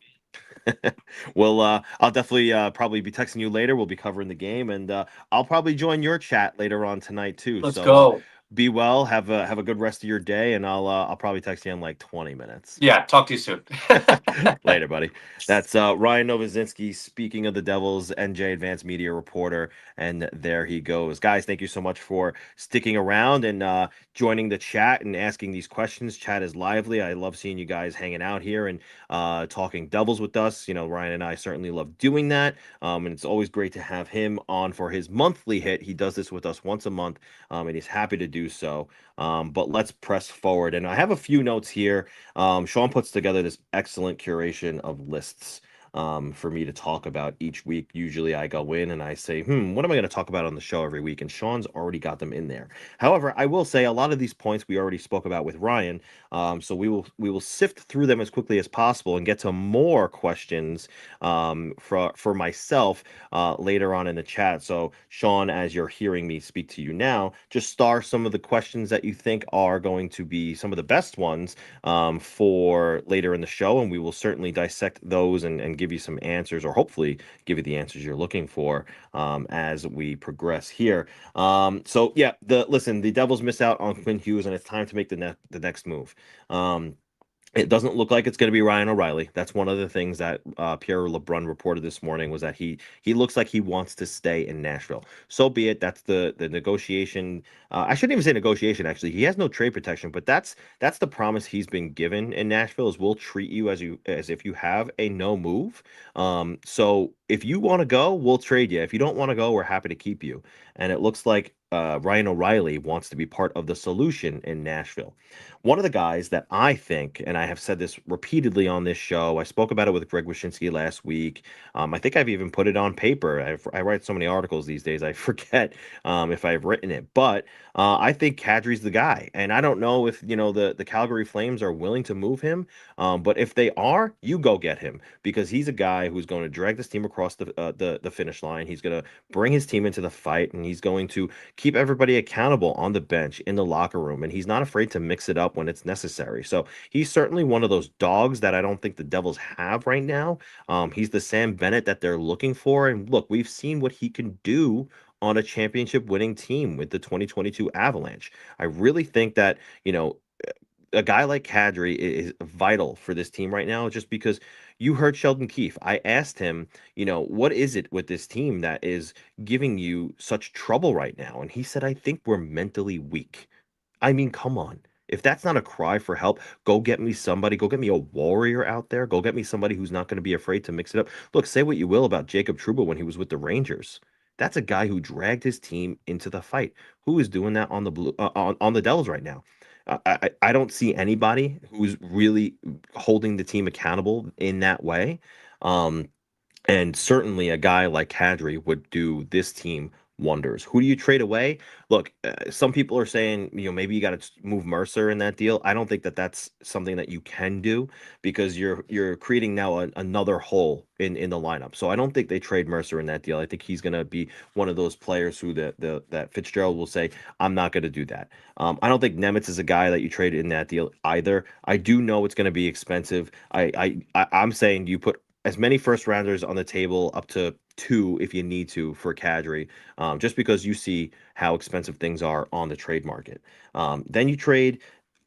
Well, I'll definitely probably be texting you later. We'll be covering the game, and I'll probably join your chat later on tonight too. Let's So go. be well, have a good rest of your day, and I'll probably text you in like 20 minutes. Yeah, talk to you soon. Later, buddy. That's Ryan Novozinsky, speaking of the Devils, NJ Advanced Media reporter, and there he goes. Guys, thank you so much for sticking around and joining the chat and asking these questions. Chat is lively. I love seeing you guys hanging out here and talking Devils with us. You know, Ryan and I certainly love doing that, and it's always great to have him on for his monthly hit. He does this with us once a month, and he's happy to do so. But let's press forward, and I have a few notes here. Sean puts together this excellent curation of lists for me to talk about each week. Usually I go in and I say, what am I going to talk about on the show every week? And Sean's already got them in there. However, I will say a lot of these points we already spoke about with Ryan. So we will sift through them as quickly as possible and get to more questions for myself later on in the chat. So Sean, as you're hearing me speak to you now, just star some of the questions that you think are going to be some of the best ones for later in the show, and we will certainly dissect those and give you some answers, or hopefully give you the answers you're looking for as we progress here. So yeah, the Devils miss out on Quinn Hughes, and it's time to make the next move. It doesn't look like it's going to be Ryan O'Reilly. That's one of the things that Pierre LeBrun reported this morning, was that he looks like he wants to stay in Nashville. So be it. That's the negotiation. I shouldn't even say negotiation. Actually, he has no trade protection, but that's the promise he's been given in Nashville, is we'll treat you as if you have a no move. So if you want to go, we'll trade you. If you don't want to go, we're happy to keep you. And it looks like Ryan O'Reilly wants to be part of the solution in Nashville. One of the guys that I think, and I have said this repeatedly on this show, I spoke about it with Greg Wyshynski last week. I think I've even put it on paper. I write so many articles these days, I forget if I've written it. But I think Kadri's the guy, and I don't know if the Calgary Flames are willing to move him. But if they are, you go get him, because he's a guy who's going to drag this team across the finish line. He's going to bring his team into the fight, and he's going to keep everybody accountable on the bench, in the locker room, and he's not afraid to mix it up when it's necessary. So he's certainly one of those dogs that I don't think the Devils have right now. He's the Sam Bennett that they're looking for. And look, we've seen what he can do on a championship winning team with the 2022 Avalanche. I really think that, a guy like Kadri is vital for this team right now, just because you heard Sheldon Keefe. I asked him, what is it with this team that is giving you such trouble right now? And he said, I think we're mentally weak. I mean, come on. If that's not a cry for help, go get me somebody. Go get me a warrior out there. Go get me somebody who's not going to be afraid to mix it up. Look, say what you will about Jacob Trouba when he was with the Rangers. That's a guy who dragged his team into the fight. Who is doing that on the blue on the Devils right now? I don't see anybody who's really holding the team accountable in that way. Um, and certainly a guy like Kadri would do this team wonders. Who do you trade away? Look, some people are saying, maybe you got to move Mercer in that deal. I don't think that that's something that you can do, because you're creating now another hole in the lineup. So I don't think they trade Mercer in that deal. I think he's going to be one of those players who that Fitzgerald will say, I'm not going to do that. I don't think Nemitz is a guy that you trade in that deal either. I do know it's going to be expensive. I'm saying you put as many first rounders on the table, up to 2 if you need to, for Kadri, just because you see how expensive things are on the trade market. Then you trade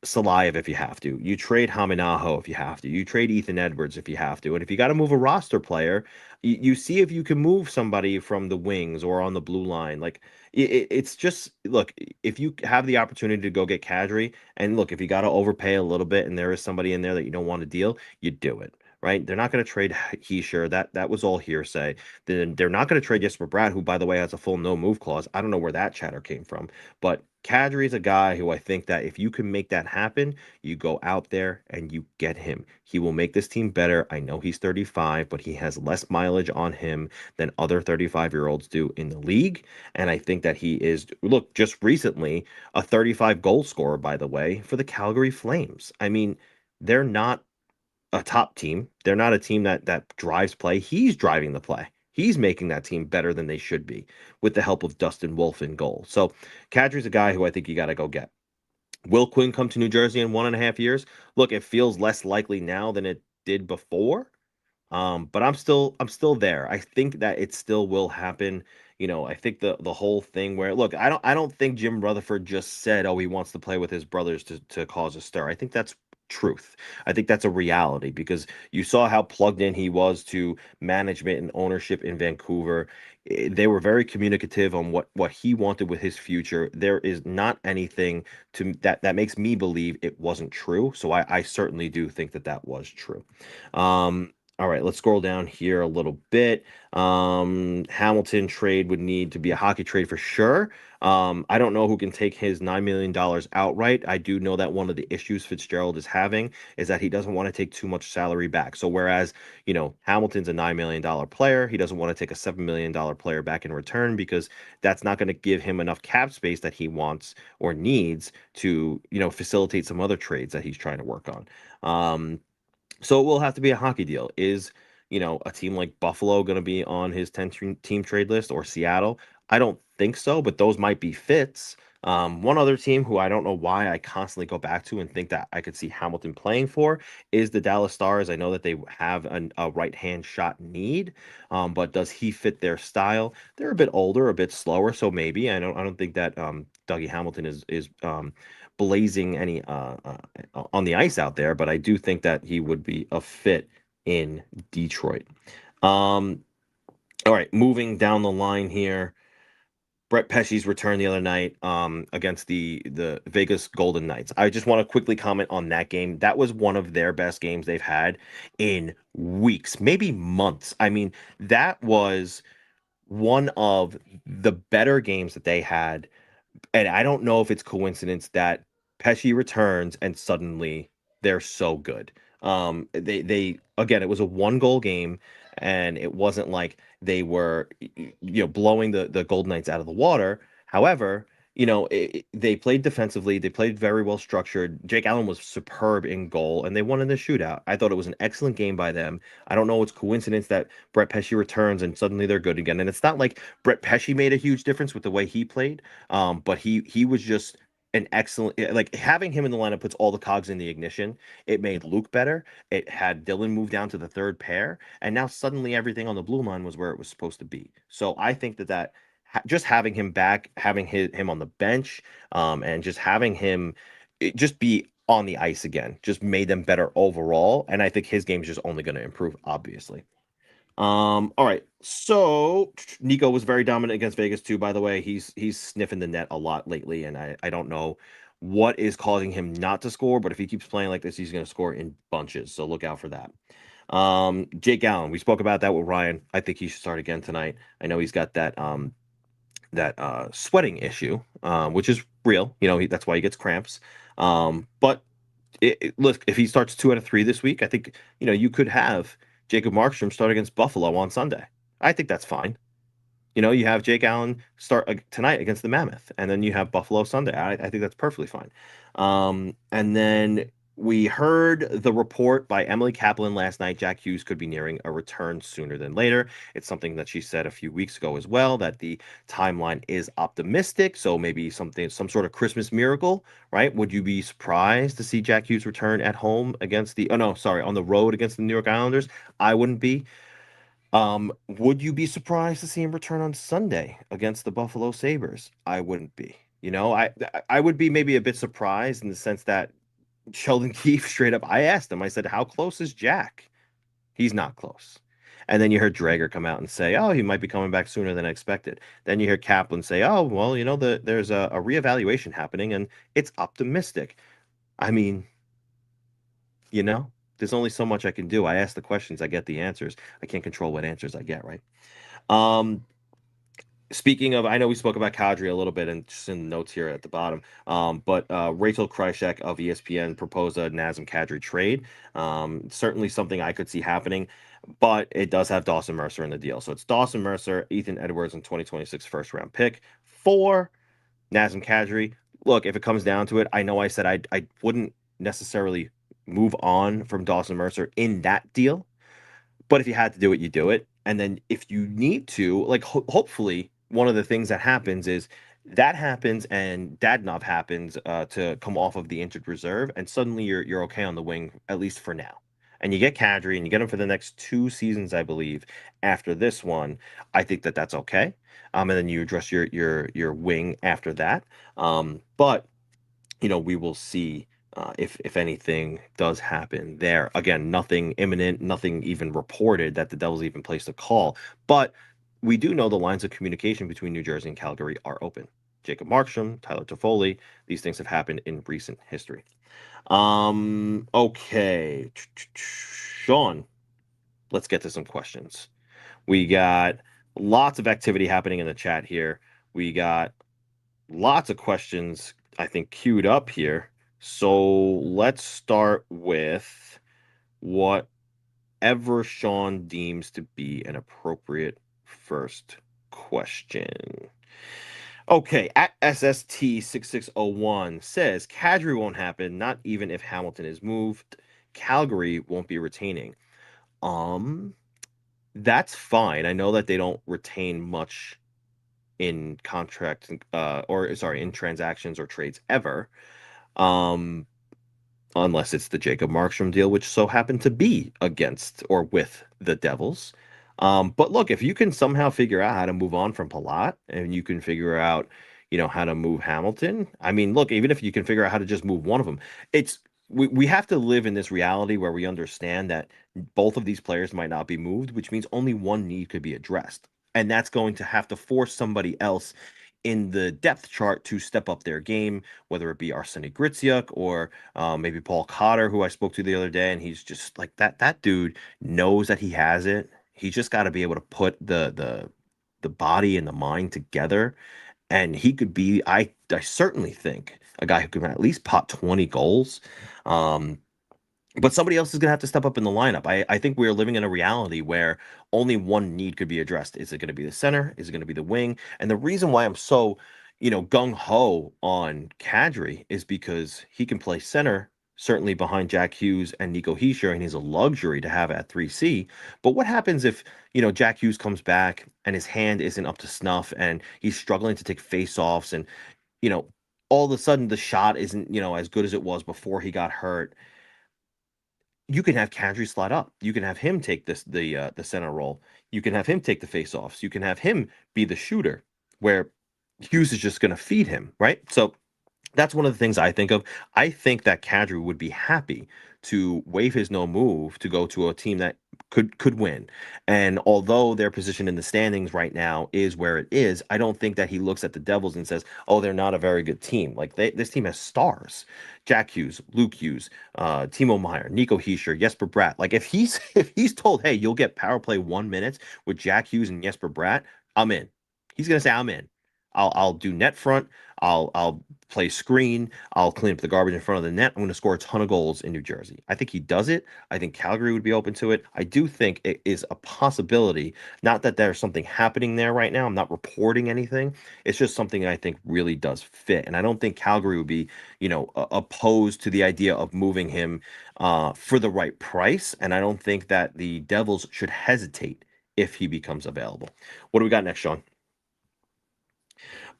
Salayev if you have to. You trade Haminaho if you have to. You trade Ethan Edwards if you have to. And if you got to move a roster player, you see if you can move somebody from the wings or on the blue line. Like it's just, look, if you have the opportunity to go get Kadri, and look, if you got to overpay a little bit and there is somebody in there that you don't want to deal, you do it. Right? They're not going to trade Heischer. That was all hearsay. Then they're not going to trade Jesper Bratt, who, by the way, has a full no move clause. I don't know where that chatter came from, but Kadri is a guy who I think that if you can make that happen, you go out there and you get him. He will make this team better. I know he's 35, but he has less mileage on him than other 35-year-olds do in the league. And I think that he is, look, just recently, a 35 goal scorer, by the way, for the Calgary Flames. I mean, they're not a top team. They're not a team that drives play. He's driving the play. He's making that team better than they should be with the help of Dustin Wolf in goal. So Kadri's a guy who I think you got to go get. Will Quinn come to New Jersey in 1.5 years? Look, it feels less likely now than it did before. But I'm still there. I think that it still will happen. I think the whole thing where look, I don't think Jim Rutherford just said, oh, he wants to play with his brothers to cause a stir. I think that's truth. I think that's a reality because you saw how plugged in he was to management and ownership in Vancouver. They were very communicative on what he wanted with his future. There is not anything that makes me believe it wasn't true. So I certainly do think that was true. All right, let's scroll down here a little bit. Hamilton trade would need to be a hockey trade for sure. I don't know who can take his $9 million outright. I do know that one of the issues Fitzgerald is having is that he doesn't want to take too much salary back. So whereas, Hamilton's a $9 million player, he doesn't want to take a $7 million player back in return because that's not going to give him enough cap space that he wants or needs to, facilitate some other trades that he's trying to work on. So it will have to be a hockey deal. Is, a team like Buffalo going to be on his 10 team trade list or Seattle? I don't think so, but those might be fits. One other team who I don't know why I constantly go back to and think that I could see Hamilton playing for is the Dallas Stars. I know that they have a right-hand shot need, but does he fit their style? They're a bit older, a bit slower, so maybe. I don't think that Dougie Hamilton is blazing any on the ice out there, but I do think that he would be a fit in Detroit. Um, all right, moving down the line here. Brett Pesci's return the other night against the Vegas Golden Knights. I just want to quickly comment on that game. That was one of their best games they've had in weeks, maybe months. I mean, that was one of the better games that they had, and I don't know if it's coincidence that Pesci returns and suddenly they're so good. They again, it was a one goal game, and it wasn't like they were blowing the Golden Knights out of the water. However, they played defensively. They played very well structured. Jake Allen was superb in goal, and they won in the shootout. I thought it was an excellent game by them. I don't know it's coincidence that Brett Pesci returns and suddenly they're good again. And it's not like Brett Pesci made a huge difference with the way he played. But he was just an excellent, like having him in the lineup puts all the cogs in the ignition. It made Luke better. It had Dylan move down to the third pair, and now suddenly everything on the blue line was where it was supposed to be. So I think that just having him back, having him on the bench, and just having him just be on the ice again, just made them better overall. And I think his game is just only going to improve, obviously. All right. So Nico was very dominant against Vegas too, by the way. He's sniffing the net a lot lately, and I don't know what is causing him not to score, but if he keeps playing like this, he's gonna score in bunches. So look out for that. Jake Allen, we spoke about that with Ryan. I think he should start again tonight. I know he's got that sweating issue, which is real. That's why he gets cramps. But look, if he starts 2 out of 3 this week, I think you could have Jacob Markstrom start against Buffalo on Sunday. I think that's fine. You have Jake Allen start tonight against the Mammoth, and then you have Buffalo Sunday. I think that's perfectly fine. And then we heard the report by Emily Kaplan last night. Jack Hughes could be nearing a return sooner than later. It's something that she said a few weeks ago as well, that the timeline is optimistic. So maybe some sort of Christmas miracle, right? Would you be surprised to see Jack Hughes return at home on the road against the New York Islanders? I wouldn't be. Would you be surprised to see him return on Sunday against the Buffalo Sabres? I wouldn't be. I would be maybe a bit surprised in the sense that Sheldon Keefe straight up, I asked him, I said, how close is Jack? He's not close. And then you heard Drager come out and say, oh, he might be coming back sooner than expected. Then you hear Kaplan say, oh, well, there's a reevaluation happening and it's optimistic. I mean, there's only so much I can do. I ask the questions, I get the answers. I can't control what answers I get, right? Um, Speaking of, I know we spoke about Kadri a little bit and just in the notes here at the bottom. But Rachel Krychek of ESPN proposed a Nazem Kadri trade. Certainly something I could see happening, but it does have Dawson Mercer in the deal. So it's Dawson Mercer, Ethan Edwards, and 2026 first round pick for Nazem Kadri. Look, if it comes down to it, I know I said I wouldn't necessarily move on from Dawson Mercer in that deal, but if you had to do it, you do it. And then if you need to, like hopefully one of the things that happens is that happens and Dadnov happens to come off of the injured reserve, and suddenly you're okay on the wing at least for now. And you get Kadri and you get him for the next 2 seasons, I believe. After this one, I think that that's okay. And then you address your wing after that. But we will see if anything does happen there. Again, nothing imminent, nothing even reported that the Devils even placed a call. But we do know the lines of communication between New Jersey and Calgary are open. Jacob Markstrom, Tyler Toffoli, these things have happened in recent history. Okay. Sean, let's get to some questions. We got lots of activity happening in the chat here. We got lots of questions, I think, queued up here. So let's start with whatever Sean deems to be an appropriate first question. Okay, at SST6601 says Kadri won't happen, not even if Hamilton is moved. Calgary won't be retaining. That's fine. I know that they don't retain much in contracts or sorry, in transactions or trades ever. Unless it's the Jacob Markstrom deal, which so happened to be against or with the Devils. But look, if you can somehow figure out how to move on from Palat and you can figure out, how to move Hamilton. I mean, look, even if you can figure out how to just move one of them, we have to live in this reality where we understand that both of these players might not be moved, which means only one need could be addressed. And that's going to have to force somebody else in the depth chart to step up their game, whether it be Arseny Gritsyuk or maybe Paul Cotter, who I spoke to the other day, and he's just like that dude knows that he has it. He's just got to be able to put the body and the mind together, and he could be. I certainly think a guy who can at least pot 20 goals. But somebody else is going to have to step up in the lineup. I think we're living in a reality where only one need could be addressed. Is it going to be the center? Is it going to be the wing? And the reason why I'm so, gung ho on Kadri is because he can play center, certainly behind Jack Hughes and Nico Hischier, and he's a luxury to have at 3C. But what happens if, Jack Hughes comes back and his hand isn't up to snuff and he's struggling to take face-offs and, you know, all of a sudden the shot isn't, as good as it was before he got hurt. You can have Kadri slide up. You can have him take the center role. You can have him take the faceoffs. You can have him be the shooter, where Hughes is just going to feed him, right? So that's one of the things I think of. I think that Kadri would be happy to waive his no move to go to a team that could win. And although their position in the standings right now is where it is, I don't think that he looks at the Devils and says, "Oh, they're not a very good team." Like this team has stars: Jack Hughes, Luke Hughes, Timo Meyer, Nico Hischier, Jesper Bratt. Like if he's if he's told, "Hey, you'll get power play 1 minute with Jack Hughes and Jesper Bratt," I'm in. He's gonna say, "I'm in. I'll do net front. I'll play screen. I'll clean up the garbage in front of the net. I'm going to score a ton of goals in New Jersey." I think he does it. I think Calgary would be open to it. I do think it is a possibility. Not that there's something happening there right now. I'm not reporting anything. It's just something I think really does fit. And I don't think Calgary would be, opposed to the idea of moving him for the right price. And I don't think that the Devils should hesitate if he becomes available. What do we got next, Sean?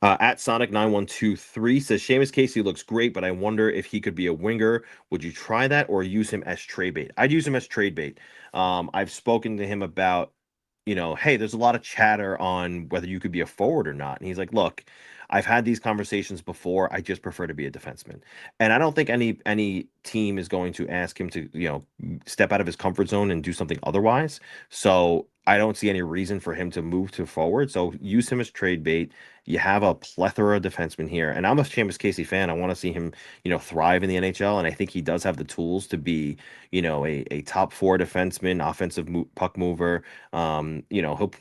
At Sonic9123 says Seamus Casey looks great, but I wonder if he could be a winger. Would you try that or use him as trade bait? I'd use him as trade bait. I've spoken to him about, hey, there's a lot of chatter on whether you could be a forward or not. And he's like, look, I've had these conversations before. I just prefer to be a defenseman. And I don't think any team is going to ask him to, step out of his comfort zone and do something otherwise. So I don't see any reason for him to move to forward. So use him as trade bait. You have a plethora of defensemen here, and I'm a Seamus Casey fan. I want to see him, thrive in the NHL, and I think he does have the tools to be, a top four defenseman, offensive puck mover.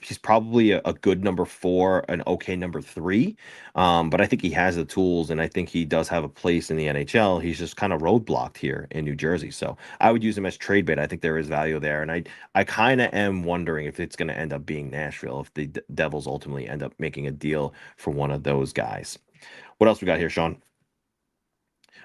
He's probably a good number four, an okay number three. But I think he has the tools, and I think he does have a place in the NHL. He's just kind of roadblocked here in New Jersey, so I would use him as trade bait. I think there is value there, and I kind of am wondering if it's going to end up being Nashville if the Devils ultimately end up making a deal for one of those guys. What else we got here, Sean?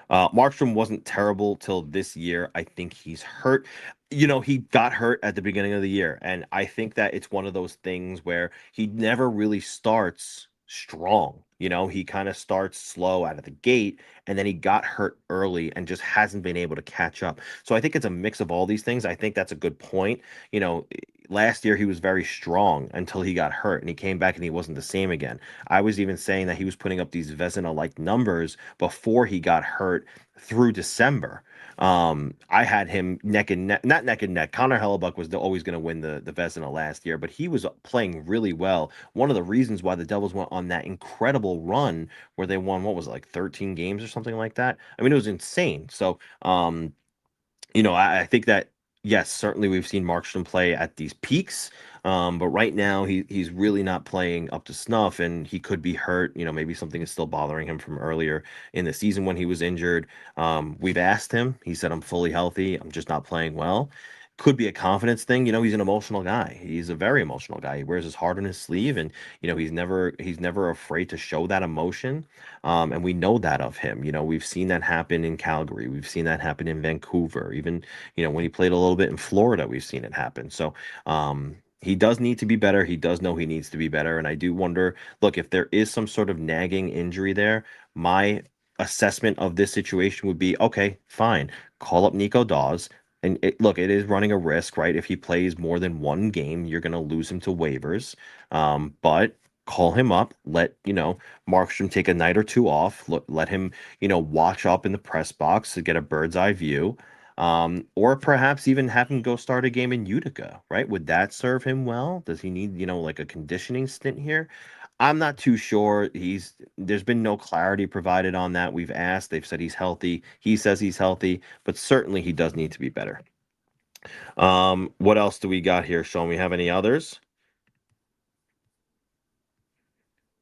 Markstrom wasn't terrible till this year. I think he's hurt. He got hurt at the beginning of the year, and I think that it's one of those things where he never really starts strong. He kind of starts slow out of the gate, and then he got hurt early and just hasn't been able to catch up. So I think it's a mix of all these things. I think that's a good point. Last year he was very strong until he got hurt, and he came back and he wasn't the same again. I was even saying that he was putting up these Vezina-like numbers before he got hurt through December. I had him neck and neck, not neck and neck. Connor Hellebuck was always going to win the Vezina last year, but he was playing really well. One of the reasons why the Devils went on that incredible run where they won, what was it, like 13 games or something like that? I mean, it was insane. So, I think that yes, certainly we've seen Markstrom play at these peaks, but right now he's really not playing up to snuff, and he could be hurt. Maybe something is still bothering him from earlier in the season when he was injured. We've asked him. He said, "I'm fully healthy. I'm just not playing well." Could be a confidence thing. He's an emotional guy. He's a very emotional guy. He wears his heart on his sleeve, and he's never afraid to show that emotion. And we know that of him. We've seen that happen in Calgary. We've seen that happen in Vancouver. Even, when he played a little bit in Florida, we've seen it happen. So, he does need to be better. He does know he needs to be better. And I do wonder, look, if there is some sort of nagging injury there, my assessment of this situation would be, okay, fine. Call up Nico Dawes. And look, it is running a risk, right? If he plays more than one game, you're going to lose him to waivers. But call him up, let, Markstrom take a night or two off, let him, watch up in the press box to get a bird's eye view. Or perhaps even have him go start a game in Utica, right? Would that serve him well? Does he need, like a conditioning stint here? I'm not too sure. There's been no clarity provided on that. We've asked, they've said he's healthy. He says he's healthy, but certainly he does need to be better. What else do we got here, Sean? We have any others?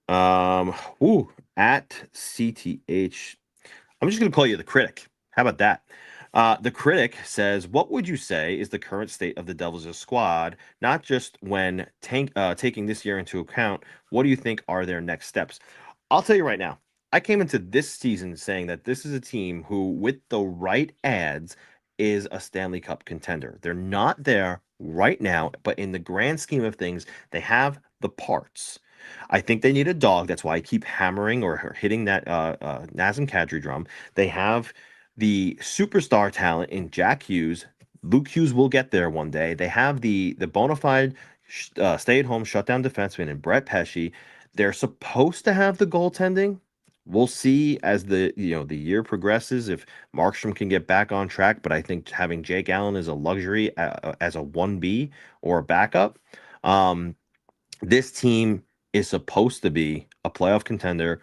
At CTH. I'm just going to call you the critic. How about that? The critic says, "What would you say is the current state of the Devils' squad? Not just when taking this year into account. What do you think are their next steps?" I'll tell you right now. I came into this season saying that this is a team who, with the right ads, is a Stanley Cup contender. They're not there right now, but in the grand scheme of things, they have the parts. I think they need a dog. That's why I keep hammering or hitting that Nazem Kadri drum. They have the superstar talent in Jack Hughes. Luke Hughes will get there one day. They have the bona fide stay-at-home shutdown defenseman in Brett Pesce. They're supposed to have the goaltending. We'll see as the year progresses if Markstrom can get back on track. But I think having Jake Allen is a luxury as a 1B or a backup. This team is supposed to be a playoff contender.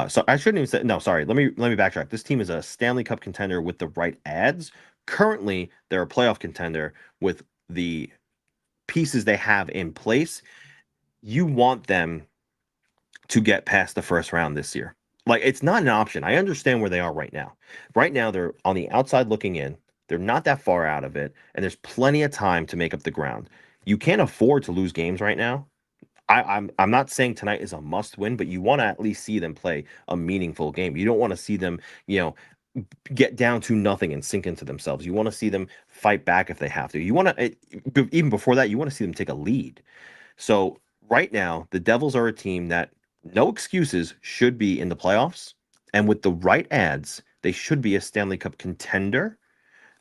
So I shouldn't even say no. Sorry, let me backtrack. This team is a Stanley Cup contender with the right ads. Currently, they're a playoff contender with the pieces they have in place. You want them to get past the first round this year. Like, it's not an option. I understand where they are right now. Right now, they're on the outside looking in. They're not that far out of it, and there's plenty of time to make up the ground. You can't afford to lose games right now. I'm not saying tonight is a must win, but you want to at least see them play a meaningful game. You don't want to see them, get down to nothing and sink into themselves. You want to see them fight back if they have to. You want to, even before that, you want to see them take a lead. So right now, the Devils are a team that, no excuses, should be in the playoffs. And with the right ads, they should be a Stanley Cup contender.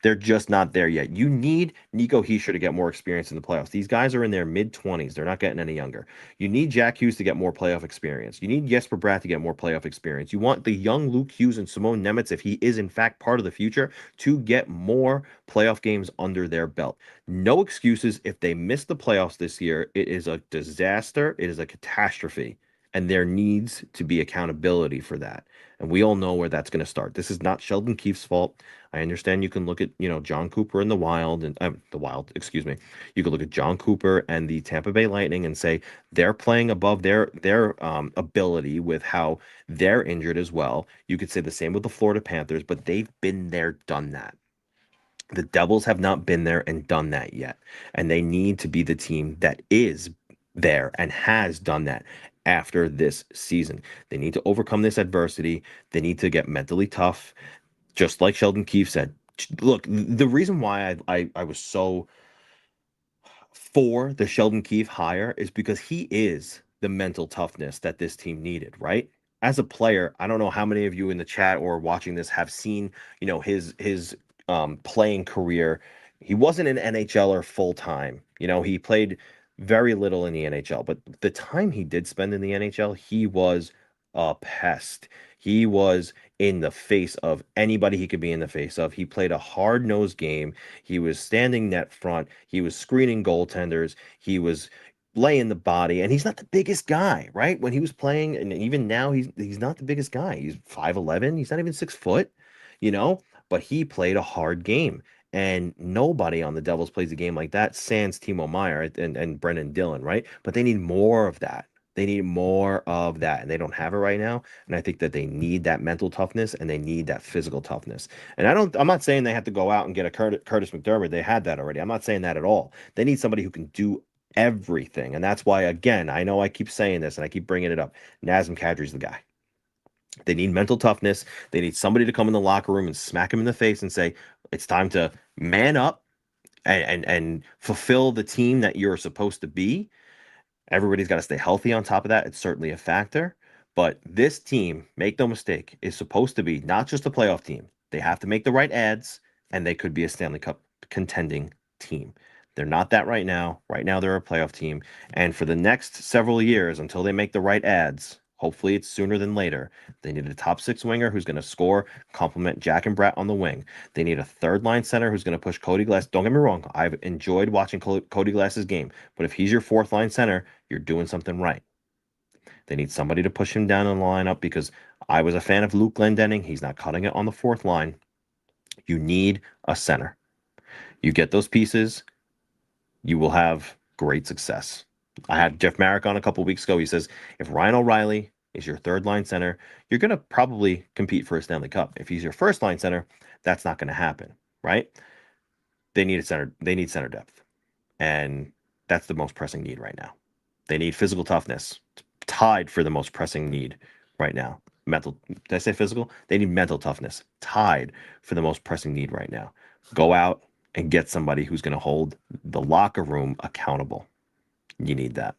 They're just not there yet. You need Nico Hischier to get more experience in the playoffs. These guys are in their mid-20s. They're not getting any younger. You need Jack Hughes to get more playoff experience. You need Jesper Bratt to get more playoff experience. You want the young Luke Hughes and Simone Nemec, if he is in fact part of the future, to get more playoff games under their belt. No excuses. If they miss the playoffs this year, it is a disaster. It is a catastrophe. And there needs to be accountability for that. And we all know where that's going to start. This is not Sheldon Keefe's fault. I understand you can look at, John Cooper in the Wild and the Wild, excuse me. You could look at John Cooper and the Tampa Bay Lightning and say they're playing above their ability with how they're injured as well. You could say the same with the Florida Panthers, but they've been there, done that. The Devils have not been there and done that yet. And they need to be the team that is there and has done that after this season. They need to overcome this adversity. They need to get mentally tough, just like Sheldon Keefe said. Look, the reason why I was so for the Sheldon Keefe hire is because he is the mental toughness that this team needed, right? As a player, I don't know how many of you in the chat or watching this have seen, his playing career. He wasn't an NHLer full time. He played very little in the NHL, but the time he did spend in the NHL, he was a pest. He was in the face of anybody he could be in the face of. He played a hard-nosed game. He was standing net front. He was screening goaltenders. He was laying the body, and he's not the biggest guy, right? When he was playing, and even now, he's not the biggest guy. He's 5'11". He's not even 6 foot, you know. But he played a hard game, and nobody on the Devils plays a game like that. Sans Timo Meyer and Brendan Dillon, right? But they need more of that. They need more of that, and they don't have it right now. And I think that they need that mental toughness and they need that physical toughness. And I'm not saying they have to go out and get a Curtis McDermott. They had that already. I'm not saying that at all. They need somebody who can do everything. And that's why, again, I know I keep saying this and I keep bringing it up. Nazem Kadri's the guy. They need mental toughness. They need somebody to come in the locker room and smack him in the face and say, it's time to man up and fulfill the team that you're supposed to be. Everybody's got to stay healthy on top of that. It's certainly a factor. But this team, make no mistake, is supposed to be not just a playoff team. They have to make the right ads, and they could be a Stanley Cup contending team. They're not that right now. Right now, they're a playoff team. And for the next several years, until they make the right ads, hopefully it's sooner than later, they need a top six winger who's going to score, complement Jack and Bratt on the wing. They need a third line center who's going to push Cody Glass. Don't get me wrong. I've enjoyed watching Cody Glass's game. But if he's your fourth line center, you're doing something right. They need somebody to push him down in the lineup because I was a fan of Luke Glendening. He's not cutting it on the fourth line. You need a center. You get those pieces, you will have great success. I had Jeff Marek on a couple weeks ago. He says, if Ryan O'Reilly is your third line center, you're going to probably compete for a Stanley Cup. If he's your first line center, that's not going to happen, right? They need a center. They need center depth. And that's the most pressing need right now. They need physical toughness, tied for the most pressing need right now. Mental, did I say physical? They need mental toughness, tied for the most pressing need right now. Go out and get somebody who's going to hold the locker room accountable. You need that.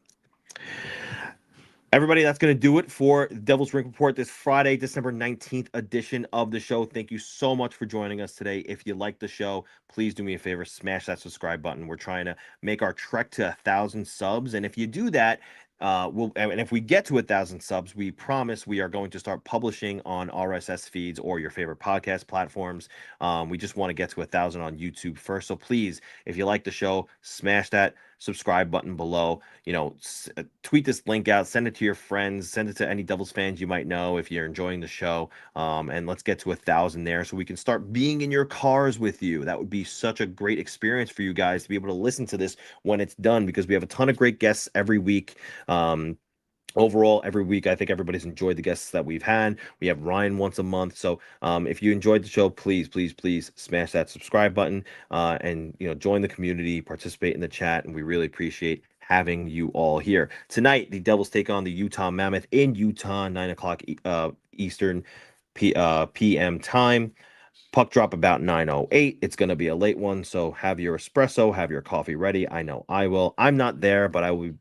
Everybody, that's going to do it for Devils Rink Report this Friday, December 19th edition of the show. Thank you so much for joining us today. If you like the show, please do me a favor, smash that subscribe button. We're trying to make our trek to 1,000 subs. And if you do that, and if we get to 1,000 subs, we promise we are going to start publishing on RSS feeds or your favorite podcast platforms. We just want to get to 1,000 on YouTube first. So please, if you like the show, smash that subscribe button below. Tweet this link out, send it to your friends, send it to any Devils fans you might know if you're enjoying the show. And let's get to 1,000 there so we can start being in your cars with you. That would be such a great experience for you guys to be able to listen to this when it's done, because we have a ton of great guests every week. Overall, every week, I think everybody's enjoyed the guests that we've had. We have Ryan once a month. So if you enjoyed the show, please, please, please smash that subscribe button and join the community, participate in the chat, and we really appreciate having you all here. Tonight, the Devils take on the Utah Mammoth in Utah, 9 o'clock Eastern PM time. Puck drop about 9:08. It's going to be a late one, so have your espresso, have your coffee ready. I know I will. I'm not there, but I will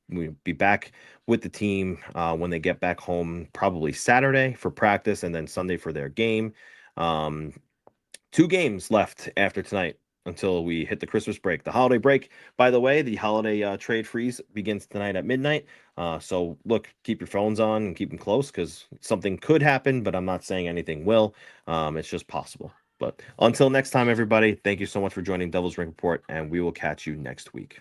be back with the team when they get back home, probably Saturday for practice and then Sunday for their game. 2 games left after tonight until we hit the Christmas break. The holiday break, by the way, the holiday trade freeze begins tonight at midnight. So look, keep your phones on and keep them close because something could happen, but I'm not saying anything will. It's just possible. But until next time, everybody, thank you so much for joining Devils Rink Report, and we will catch you next week.